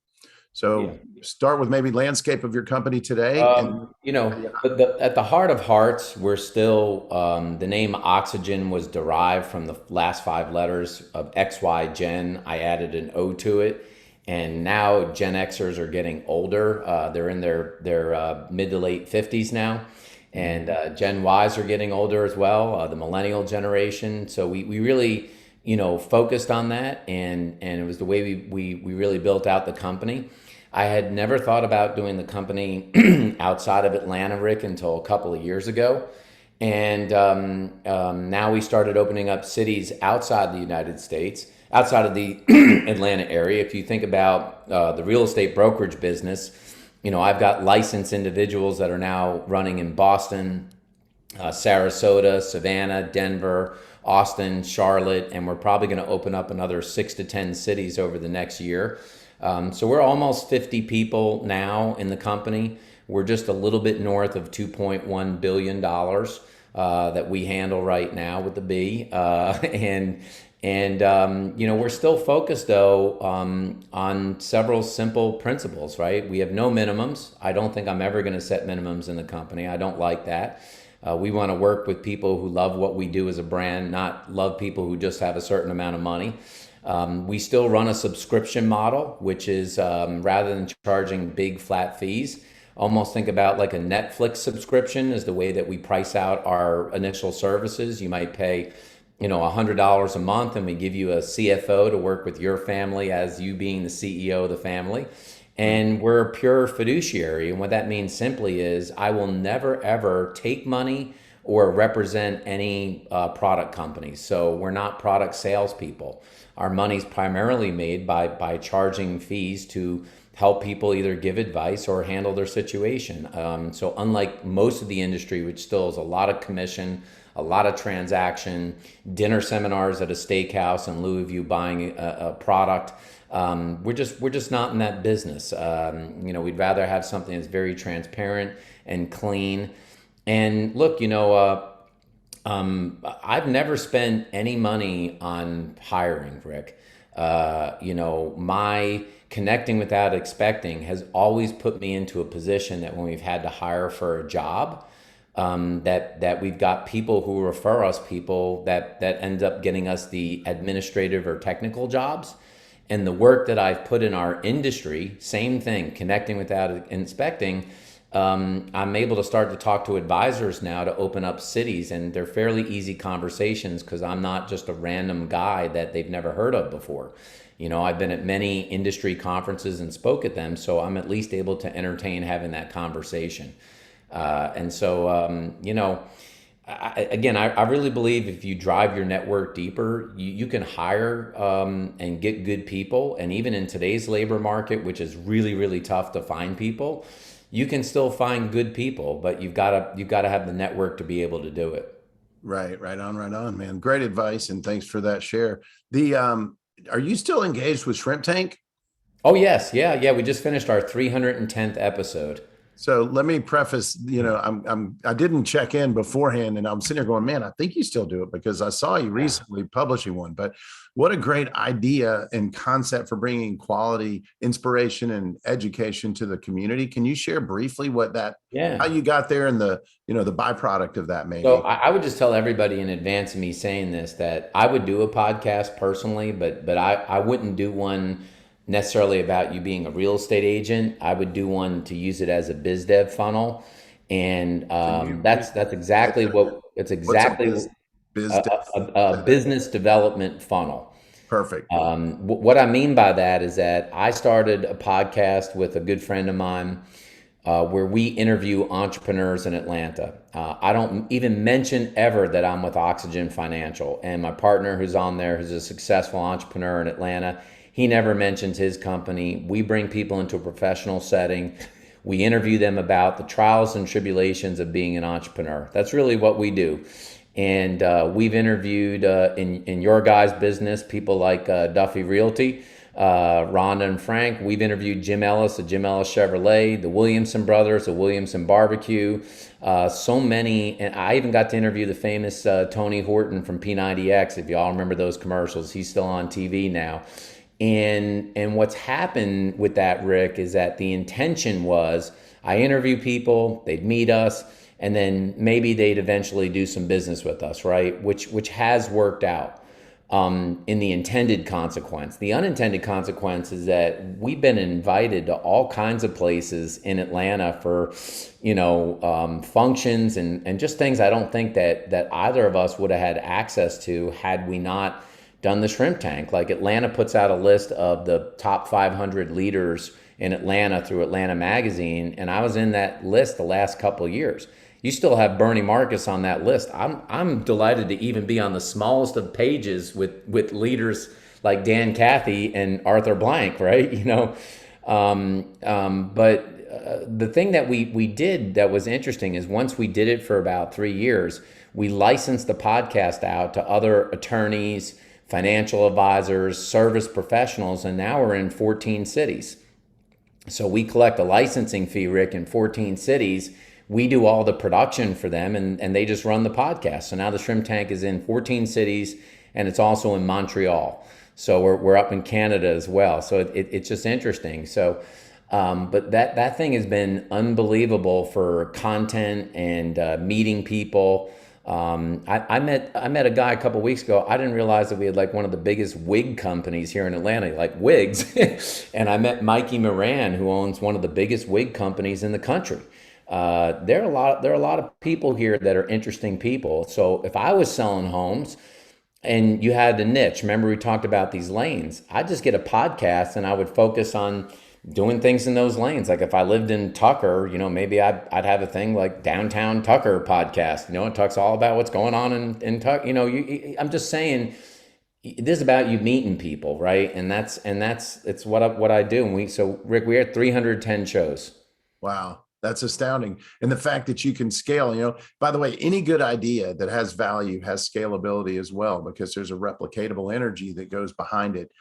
So start with maybe landscape of your company today. But at the heart of hearts, we're still, the name Oxygen was derived from the last 5 letters of XY Gen. I added an O to it. And now Gen Xers are getting older. They're in their mid to late 50s now. And Gen Ys are getting older as well, the millennial generation. So we really, focused on that. And it was the way we really built out the company. I had never thought about doing the company outside of Atlanta, Rick, until a couple of years ago. And now we started opening up cities outside the United States, outside of the Atlanta area. If you think about the real estate brokerage business, I've got licensed individuals that are now running in Boston, Sarasota, Savannah, Denver, Austin, Charlotte, and we're probably going to open up another 6 to 10 cities over the next year. So we're almost 50 people now in the company. We're just a little bit north of $2.1 billion that we handle right now with the B. We're still focused though on several simple principles, right? We have no minimums. I don't think I'm ever going to set minimums in the company. I don't like that. We want to work with people who love what we do as a brand, not love people who just have a certain amount of money. We still run a subscription model, which is rather than charging big flat fees, almost think about like a Netflix subscription is the way that we price out our initial services. You might pay $100 a month, and we give you a CFO to work with your family as you being the CEO of the family. And we're a pure fiduciary. And what that means simply is I will never, ever take money or represent any product companies. So we're not product salespeople. Our money's primarily made by charging fees to help people either give advice or handle their situation. So unlike most of the industry, which still is a lot of commission, a lot of transaction, dinner seminars at a steakhouse in lieu of you buying a product. We're just not in that business. We'd rather have something that's very transparent and clean. And look, I've never spent any money on hiring, Rick. My connecting without expecting has always put me into a position that when we've had to hire for a job, that we've got people who refer us people that end up getting us the administrative or technical jobs. And the work that I've put in our industry, same thing, connecting without inspecting. I'm able to start to talk to advisors now to open up cities, and they're fairly easy conversations because I'm not just a random guy that they've never heard of before. I've been at many industry conferences and spoke at them, so I'm at least able to entertain having that conversation. And so, again, I really believe if you drive your network deeper, you can hire and get good people. And even in today's labor market, which is really, really tough to find people, you can still find good people, but you've got to have the network to be able to do it. Right on, man. Great advice, and thanks for that share. The Are you still engaged with Shrimp Tank? Oh yes, yeah. We just finished our 310th episode. So let me preface, I didn't check in beforehand, and I'm sitting here going, man, I think you still do it because I saw you Yeah. recently publishing one. But what a great idea and concept for bringing quality inspiration and education to the community. Can you share briefly how Yeah. you got there and the byproduct of that So maybe? I would just tell everybody in advance of me saying this that I would do a podcast personally, but I wouldn't do one necessarily about you being a real estate agent. I would do one to use it as a biz dev funnel, and Can you that's exactly what it's what's a exactly biz dev? a business development funnel. Perfect. What I mean by that is that I started a podcast with a good friend of mine where we interview entrepreneurs in Atlanta. I don't even mention ever that I'm with Oxygen Financial, and my partner who's on there, who's a successful entrepreneur in Atlanta, he never mentions his company. We bring people into a professional setting. We interview them about the trials and tribulations of being an entrepreneur. That's really what we do. And we've interviewed in your guys' business people like Duffy Realty, Rhonda and Frank. We've interviewed Jim Ellis of Jim Ellis Chevrolet, the Williamson brothers of Williamson Barbecue, so many. And I even got to interview the famous Tony Horton from P90X. If y'all remember those commercials, he's still on TV now. And what's happened with that, Rick, is that the intention was I interview people, they'd meet us, and then maybe they'd eventually do some business with us, right? Which has worked out in the intended consequence. The unintended consequence is that we've been invited to all kinds of places in Atlanta for, functions and just things I don't think that either of us would have had access to had we not done the Shrimp Tank. Like Atlanta puts out a list of the top 500 leaders in Atlanta through Atlanta Magazine, and I was in that list the last couple of years. You still have Bernie Marcus on that list. I'm delighted to even be on the smallest of pages with leaders like Dan Cathy and Arthur Blank, right? But the thing that we did that was interesting is once we did it for about 3 years, we licensed the podcast out to other attorneys, financial advisors, service professionals, and now we're in 14 cities. So we collect a licensing fee, Rick, in 14 cities. We do all the production for them, and they just run the podcast. So now the Shrimp Tank is in 14 cities, and it's also in Montreal. So we're up in Canada as well. So it's just interesting. So, but that thing has been unbelievable for content and meeting people. I met a guy a couple weeks ago. I didn't realize that we had like one of the biggest wig companies here in Atlanta, like wigs. And I met Mikey Moran, who owns one of the biggest wig companies in the country. There are a lot of people here that are interesting people. So if I was selling homes and you had a niche, remember we talked about these lanes, I'd just get a podcast and I would focus on doing things in those lanes. Like if I lived in Tucker, maybe I'd have a thing like Downtown Tucker podcast. It talks all about what's going on in Tucker. I'm just saying this is about you meeting people, right? And that's it's what I do. So Rick, we had 310 shows. Wow, that's astounding. And the fact that you can scale, by the way, any good idea that has value has scalability as well, because there's a replicatable energy that goes behind it.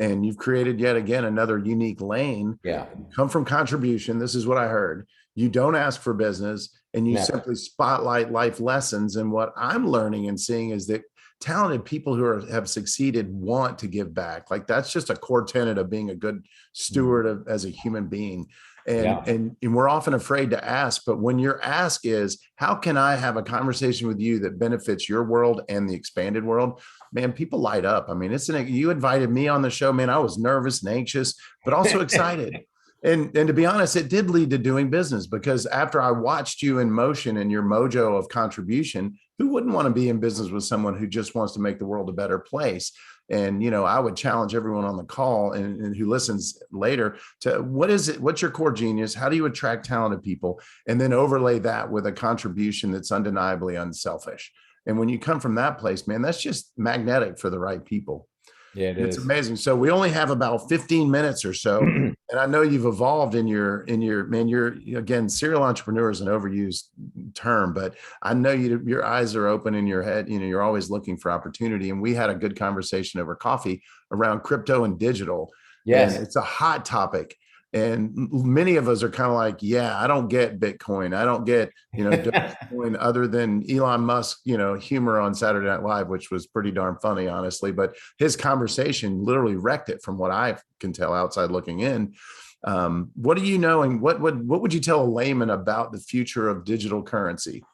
And you've created yet again another unique lane. Yeah, Come from contribution. This is what I heard. You don't ask for business, and you never. simply spotlight life lessons. And what I'm learning and seeing is that talented people who have succeeded want to give back. Like that's just a core tenet of being a good steward as a human being. Yeah. And we're often afraid to ask, but when your ask is, how can I have a conversation with you that benefits your world and the expanded world? Man, people light up. I mean, you invited me on the show, man. I was nervous and anxious, but also excited. And to be honest, it did lead to doing business, because after I watched you in motion and your mojo of contribution, who wouldn't want to be in business with someone who just wants to make the world a better place? And I would challenge everyone on the call and who listens later to, what is it? What's your core genius? How do you attract talented people? And then overlay that with a contribution that's undeniably unselfish. And when you come from that place, man, that's just magnetic for the right people. Yeah, it It's is. amazing. So we only have about 15 minutes or so. And I know you've evolved in your man, you're, again, serial entrepreneur is an overused term, but I know your eyes are open in your head. You're always looking for opportunity. And we had a good conversation over coffee around crypto and digital. And Yes. it's a hot topic. And many of us are kind of like, yeah, I don't get Bitcoin. I don't get, Dogecoin, other than Elon Musk, humor on Saturday Night Live, which was pretty darn funny, honestly. But his conversation literally wrecked it from what I can tell outside looking in. What do you know, and what would you tell a layman about the future of digital currency?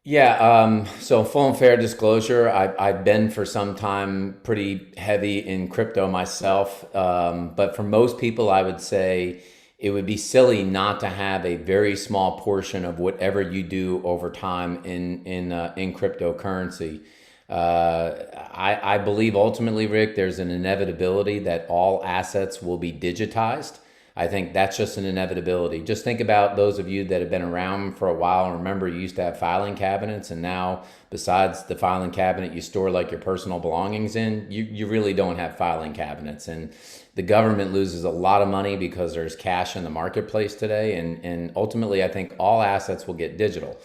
Yeah, so full and fair disclosure, I've been for some time pretty heavy in crypto myself. But for most people, I would say it would be silly not to have a very small portion of whatever you do over time in cryptocurrency. I believe ultimately, Rick, there's an inevitability that all assets will be digitized. I think that's just an inevitability. Just think about those of you that have been around for a while and remember you used to have filing cabinets, and now besides the filing cabinet you store like your personal belongings in, you really don't have filing cabinets. And the government loses a lot of money because there's cash in the marketplace today. And ultimately, I think all assets will get digital.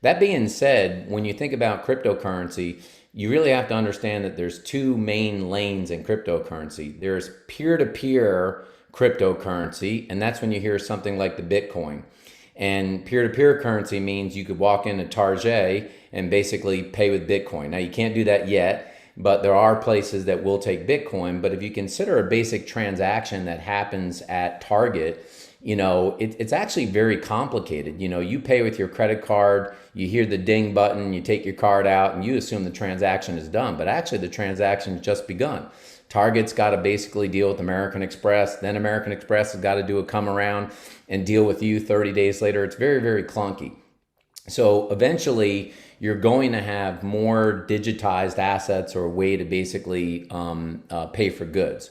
That being said, when you think about cryptocurrency, you really have to understand that there's two main lanes in cryptocurrency. There's peer-to-peer cryptocurrency, and that's when you hear something like the Bitcoin. And peer-to-peer currency means you could walk into Target and basically pay with Bitcoin. Now, you can't do that yet, but there are places that will take Bitcoin. But if you consider a basic transaction that happens at Target, it's actually very complicated. You pay with your credit card, you hear the ding button, you take your card out, and you assume the transaction is done. But actually, the transaction's just begun. Target's got to basically deal with American Express. Then American Express has got to do a come around and deal with you 30 days later. It's very, very clunky. So eventually, you're going to have more digitized assets or a way to basically pay for goods.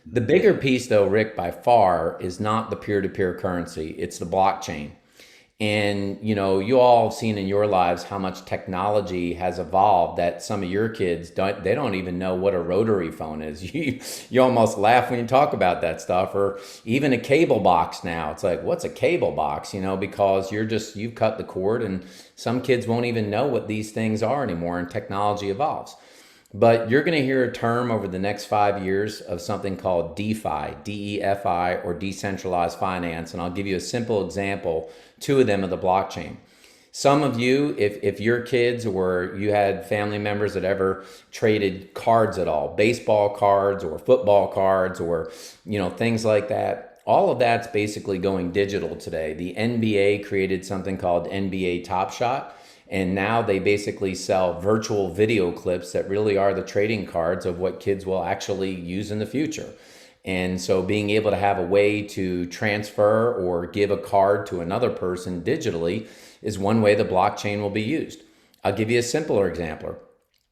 The bigger piece, though, Rick, by far, is not the peer-to-peer currency. It's the blockchain. And you all have seen in your lives how much technology has evolved that some of your kids don't even know what a rotary phone is. You almost laugh when you talk about that stuff. Or even a cable box now. It's like, what's a cable box? Because you've cut the cord, and some kids won't even know what these things are anymore, and technology evolves. But you're going to hear a term over the next 5 years of something called DeFi, DEFI, or decentralized finance. And I'll give you a simple example, two of them of the blockchain. Some of you, if your kids or you had family members that ever traded cards at all, baseball cards or football cards or, things like that, all of that's basically going digital today. The NBA created something called NBA Top Shot. And now they basically sell virtual video clips that really are the trading cards of what kids will actually use in the future. And so being able to have a way to transfer or give a card to another person digitally is one way the blockchain will be used. I'll give you a simpler example.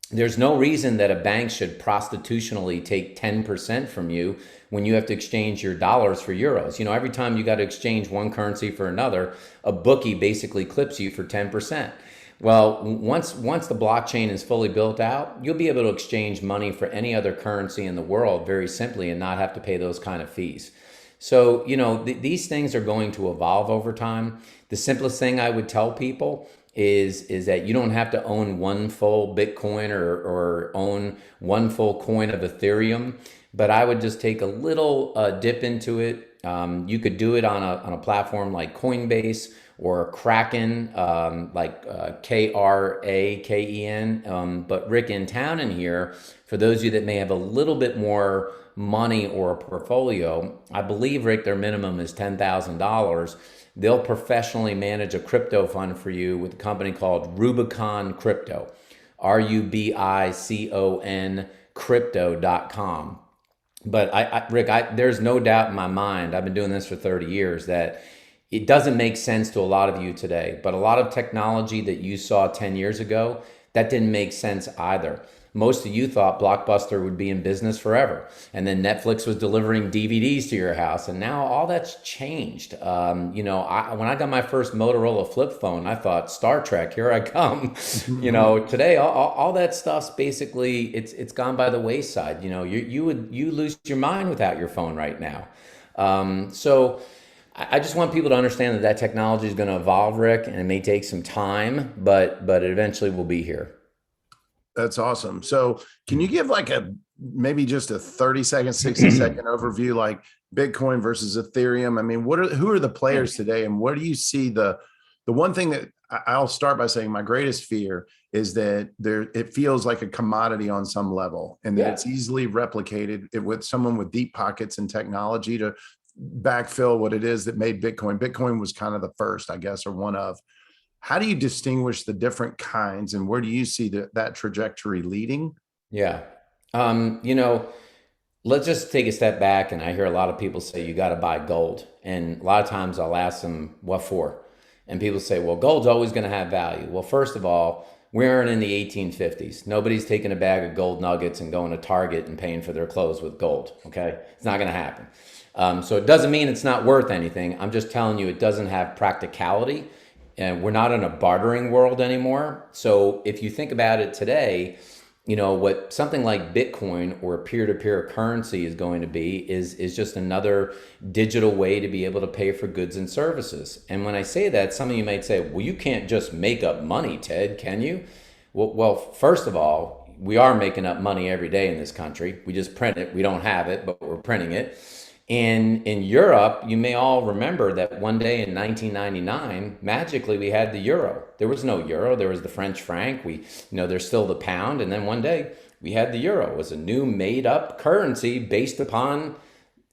There's no reason that a bank should prostitutionally take 10% from you when you have to exchange your dollars for euros. Every time you got to exchange one currency for another, a bookie basically clips you for 10%. Well, once the blockchain is fully built out, you'll be able to exchange money for any other currency in the world very simply and not have to pay those kind of fees. So, these things are going to evolve over time. The simplest thing I would tell people is that you don't have to own one full Bitcoin or own one full coin of Ethereum, but I would just take a little dip into it. You could do it on a platform like Coinbase or Kraken, Kraken. But Rick, in town in here, for those of you that may have a little bit more money or a portfolio, I believe, Rick, their minimum is $10,000. They'll professionally manage a crypto fund for you with a company called Rubicon Crypto, Rubicon crypto.com. But Rick, there's no doubt in my mind, I've been doing this for 30 years, that it doesn't make sense to a lot of you today. But a lot of technology that you saw 10 years ago, that didn't make sense either. Most of you thought Blockbuster would be in business forever. And then Netflix was delivering DVDs to your house. And now all that's changed. When I got my first Motorola flip phone, I thought, Star Trek, here I come. Today, all that stuff's basically, it's gone by the wayside. You lose your mind without your phone right now. So I just want people to understand that technology is going to evolve, Rick, and it may take some time, but it eventually will be here. That's awesome. So can you give like maybe just a 30-second, 60-second overview, like Bitcoin versus Ethereum? I mean, who are the players today, and what do you see the one thing that I'll start by saying my greatest fear is that it feels like a commodity on some level, and that it's easily replicated with someone with deep pockets and technology to backfill what it is that made Bitcoin. Bitcoin was kind of the first, I guess, or one of. How do you distinguish the different kinds, and where do you see that trajectory leading? Yeah. Let's just take a step back. And I hear a lot of people say you got to buy gold. And a lot of times I'll ask them, what for? And people say, well, gold's always going to have value. Well, first of all, we aren't in the 1850s. Nobody's taking a bag of gold nuggets and going to Target and paying for their clothes with gold. Okay. It's not going to happen. So it doesn't mean it's not worth anything. I'm just telling you, it doesn't have practicality. And we're not in a bartering world anymore. So if you think about it today, what something like Bitcoin or peer-to-peer currency is going to be is just another digital way to be able to pay for goods and services. And when I say that, some of you might say, well, you can't just make up money, Ted, can you? Well, first of all, we are making up money every day in this country. We just print it. We don't have it, but we're printing it. And in Europe, you may all remember that one day in 1999, magically we had the euro. There was no euro. There was the French franc. There's still the pound. And then one day we had the euro. It was a new made up currency based upon.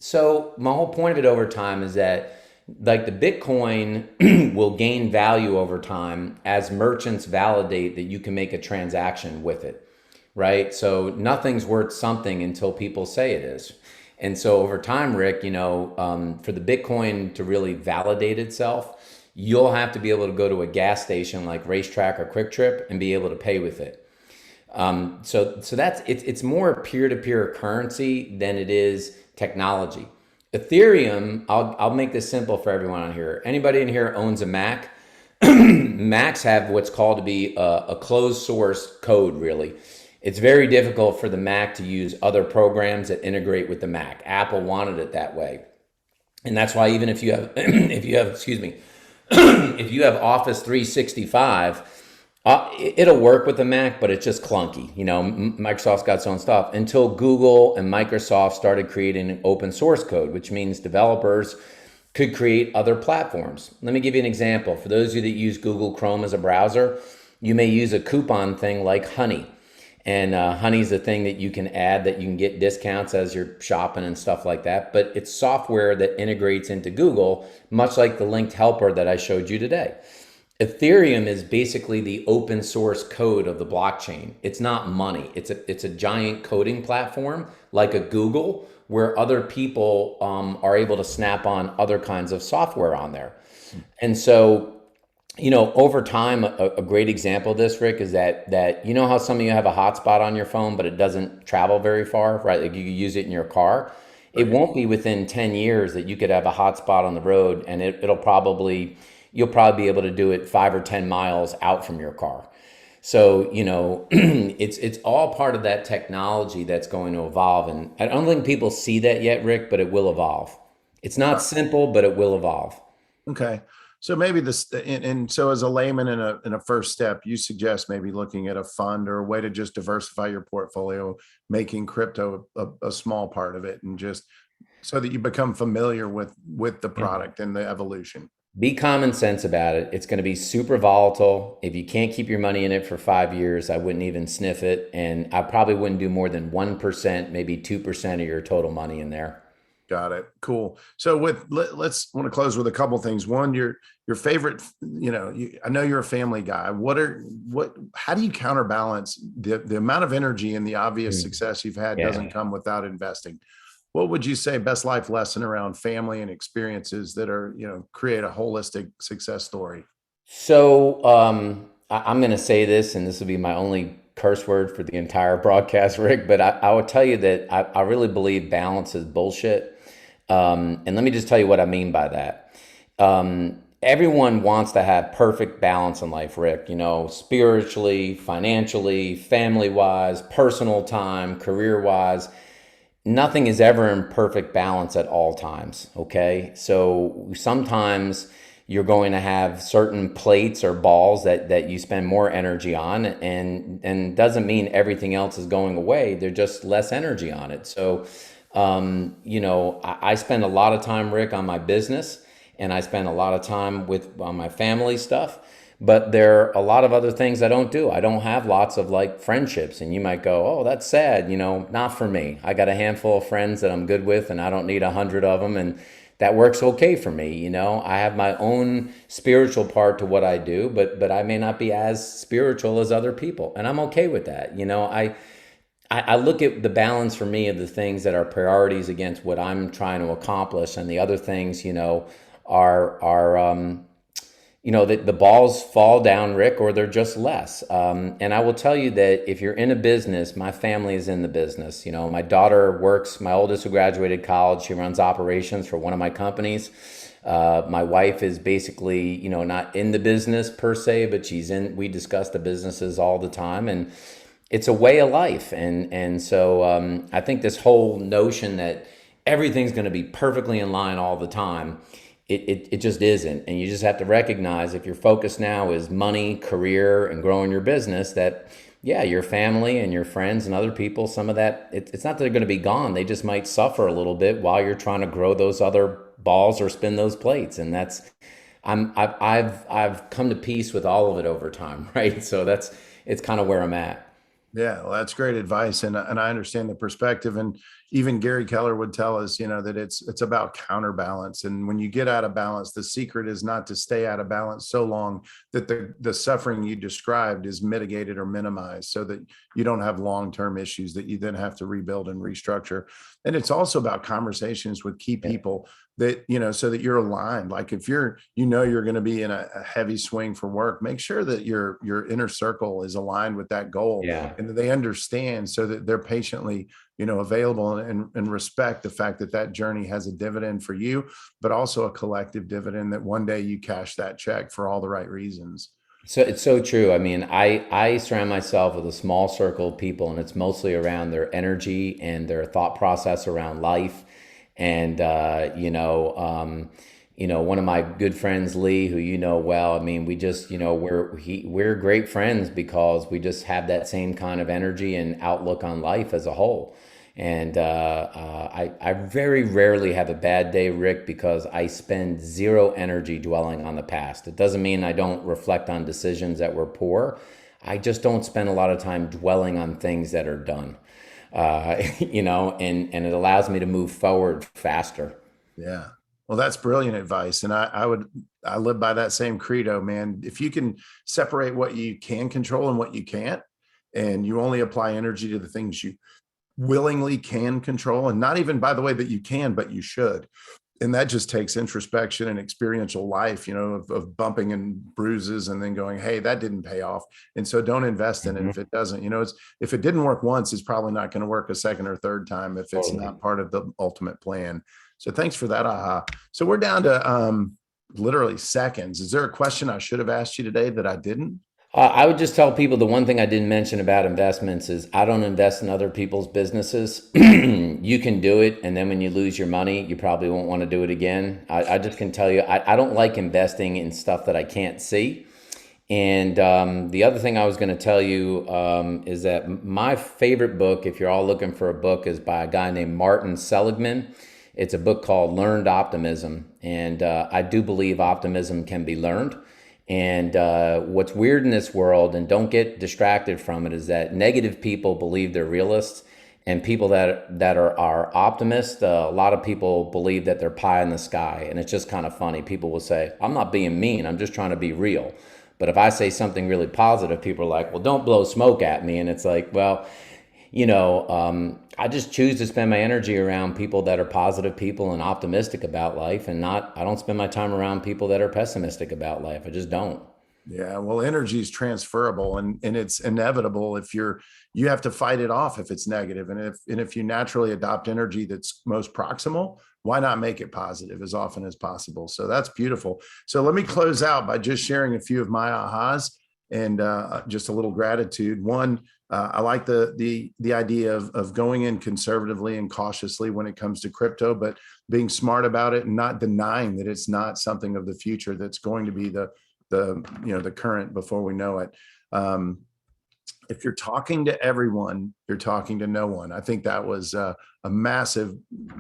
So my whole point of it over time is that like the Bitcoin will gain value over time as merchants validate that you can make a transaction with it, right? So nothing's worth something until people say it is. And so over time, Rick, for the Bitcoin to really validate itself, you'll have to be able to go to a gas station like Racetrack or Quick Trip and be able to pay with it. So it's more peer-to-peer currency than it is technology. Ethereum, I'll make this simple for everyone on here. Anybody in here owns a Mac? Macs have what's called to be a closed source code, really. It's very difficult for the Mac to use other programs that integrate with the Mac. Apple wanted it that way. And that's why even if you have, excuse me, if you have Office 365, it'll work with the Mac, but it's just clunky. Microsoft's got its own stuff until Google and Microsoft started creating an open source code, which means developers could create other platforms. Let me give you an example. For those of you that use Google Chrome as a browser, you may use a coupon thing like Honey. And Honey's a thing that you can add that you can get discounts as you're shopping and stuff like that. But it's software that integrates into Google, much like the linked helper that I showed you today. Ethereum is basically the open source code of the blockchain. It's not money. It's a giant coding platform like a Google where other people are able to snap on other kinds of software on there. And so over time, a great example of this, Rick, is that how some of you have a hotspot on your phone, but it doesn't travel very far, right? Like you can use it in your car. It won't be within 10 years that you could have a hotspot on the road, and you'll probably be able to do it 5 or 10 miles out from your car. So, it's all part of that technology that's going to evolve. And I don't think people see that yet, Rick, but it will evolve. It's not simple, but it will evolve. Okay. So maybe and so as a layman in a first step, you suggest maybe looking at a fund or a way to just diversify your portfolio, making crypto a small part of it, and just so that you become familiar with the product and the evolution. Be common sense about it. It's going to be super volatile. If you can't keep your money in it for 5 years, I wouldn't even sniff it. And I probably wouldn't do more than 1%, maybe 2% of your total money in there. Got it. Cool. So let's want to close with a couple things. One, your favorite, I know you're a family guy. How do you counterbalance the amount of energy and the obvious Mm. success you've had doesn't Yeah. come without investing? What would you say best life lesson around family and experiences that are, create a holistic success story? So I'm going to say this, and this will be my only curse word for the entire broadcast, Rick, but I will tell you that I really believe balance is bullshit. And let me just tell you what I mean by that. Everyone wants to have perfect balance in life, Rick, spiritually, financially, family wise, personal time, career wise. Nothing is ever in perfect balance at all times. Okay. So sometimes you're going to have certain plates or balls that you spend more energy on, and doesn't mean everything else is going away. They're just less energy on it. So, I spend a lot of time, Rick, on my business, and I spend a lot of time on my family stuff. But there are a lot of other things I don't do. I don't have lots of like friendships. And you might go, oh, that's sad. Not for me. I got a handful of friends that I'm good with, and I don't need 100 of them. And that works okay for me. I have my own spiritual part to what I do, but I may not be as spiritual as other people. And I'm okay with that. I look at the balance for me of the things that are priorities against what I'm trying to accomplish, and the other things, are that the balls fall down, Rick, or they're just less. And I will tell you that if you're in a business, my family is in the business. My daughter works, my oldest who graduated college, she runs operations for one of my companies. My wife is basically, not in the business per se, but we discuss the businesses all the time. And it's a way of life. And so I think this whole notion that everything's going to be perfectly in line all the time, it just isn't. And you just have to recognize, if your focus now is money, career, and growing your business, that yeah, your family and your friends and other people, some of that, it's not that they're going to be gone. They just might suffer a little bit while you're trying to grow those other balls or spin those plates. And I've come to peace with all of it over time, right? So it's kind of where I'm at. Yeah, well, that's great advice, and I understand the perspective. And even Gary Keller would tell us, that it's about counterbalance. And when you get out of balance, the secret is not to stay out of balance so long that the suffering you described is mitigated or minimized, so that you don't have long term issues that you then have to rebuild and restructure. And it's also about conversations with key Yeah. people that so that you're aligned. Like if you're going to be in a heavy swing for work, make sure that your inner circle is aligned with that goal, Yeah. and that they understand, so that they're patiently available, and respect the fact that that journey has a dividend for you, but also a collective dividend, that one day you cash that check for all the right reasons. So it's so true. I mean, I surround myself with a small circle of people, and it's mostly around their energy and their thought process around life. And one of my good friends, Lee, who you know well. I mean, we just, we're great friends because we just have that same kind of energy and outlook on life as a whole. And I very rarely have a bad day, Rick, because I spend zero energy dwelling on the past. It doesn't mean I don't reflect on decisions that were poor. I just don't spend a lot of time dwelling on things that are done. And it allows me to move forward faster. Yeah. Well, that's brilliant advice. And I live by that same credo, man. If you can separate what you can control and what you can't, and you only apply energy to the things you willingly can control, and not even by the way that you can, but you should. And that just takes introspection and experiential life, of bumping and bruises, and then going, hey, that didn't pay off. And so don't invest in it Mhm. if it doesn't. If it didn't work once, it's probably not going to work a second or third time if it's Totally. not part of the ultimate plan. So thanks for that. Aha. So we're down to literally seconds. Is there a question I should have asked you today that I didn't? I would just tell people the one thing I didn't mention about investments is I don't invest in other people's businesses. You can do it, and then when you lose your money, you probably won't want to do it again. I just can tell you, I don't like investing in stuff that I can't see. And the other thing I was going to tell you is that my favorite book, if you're all looking for a book, is by a guy named Martin Seligman. It's a book called Learned Optimism. And I do believe optimism can be learned. And what's weird in this world, and don't get distracted from it, is that negative people believe they're realists, and people that are optimists, a lot of people believe that they're pie in the sky. And it's just kind of funny. People will say, "I'm not being mean. I'm just trying to be real." But if I say something really positive, people are like, "Well, don't blow smoke at me." And it's like, well, I just choose to spend my energy around people that are positive people and optimistic about life, and I don't spend my time around people that are pessimistic about life. I just don't. Yeah, well, energy is transferable, and it's inevitable. You have to fight it off if it's negative, and if you naturally adopt energy that's most proximal, why not make it positive as often as possible? So that's beautiful. So let me close out by just sharing a few of my ahas and just a little gratitude. One, I like the idea of going in conservatively and cautiously when it comes to crypto, but being smart about it and not denying that it's not something of the future that's going to be the current before we know it. If you're talking to everyone, you're talking to no one. I think that was a massive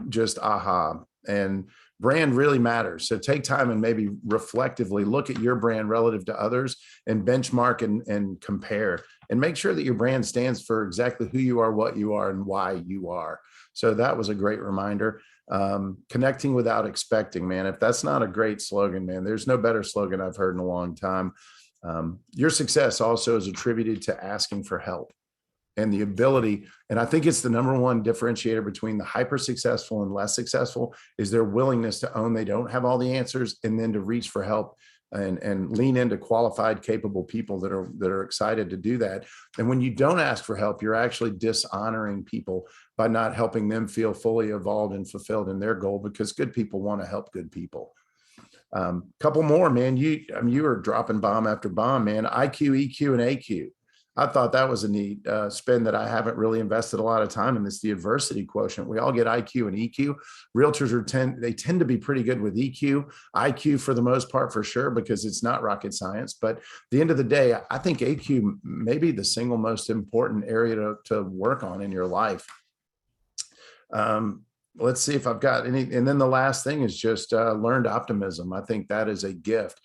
just aha. And brand really matters. So take time and maybe reflectively look at your brand relative to others and benchmark and compare and make sure that your brand stands for exactly who you are, what you are, and why you are. So that was a great reminder. Connecting without expecting, man. If that's not a great slogan, man, there's no better slogan I've heard in a long time. Your success also is attributed to asking for help and the ability. And I think it's the number one differentiator between the hyper successful and less successful is their willingness to own they don't have all the answers, and then to reach for help and lean into qualified, capable people that are excited to do that. And when you don't ask for help, you're actually dishonoring people by not helping them feel fully evolved and fulfilled in their goal, because good people want to help good people. Couple more, man. You were dropping bomb after bomb, man. IQ, EQ, and AQ. I thought that was a neat spin that I haven't really invested a lot of time in. This, the adversity quotient. We all get IQ and EQ. Realtors tend to be pretty good with EQ, IQ for the most part, for sure, because it's not rocket science. But at the end of the day, I think AQ may be the single most important area to work on in your life. Let's see if I've got any. And then the last thing is just learned optimism. I think that is a gift.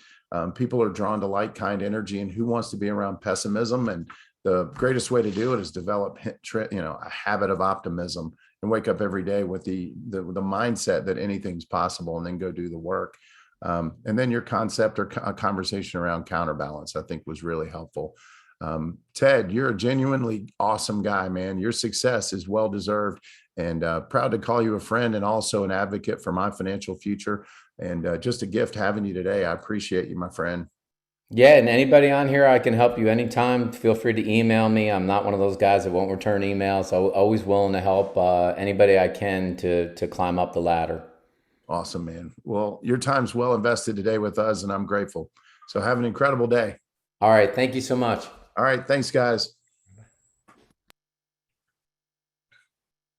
People are drawn to like kind energy, and who wants to be around pessimism? And the greatest way to do it is develop, a habit of optimism and wake up every day with the mindset that anything's possible, and then go do the work. And then your concept or a conversation around counterbalance, I think, was really helpful. Ted, you're a genuinely awesome guy, man. Your success is well deserved, and proud to call you a friend and also an advocate for my financial future. And just a gift having you today. I appreciate you, my friend. Yeah, and anybody on here, I can help you anytime. Feel free to email me. I'm not one of those guys that won't return emails. So always willing to help anybody I can to climb up the ladder. Awesome, man. Well, your time's well invested today with us, and I'm grateful. So have an incredible day. All right, thank you so much. All right. Thanks, guys.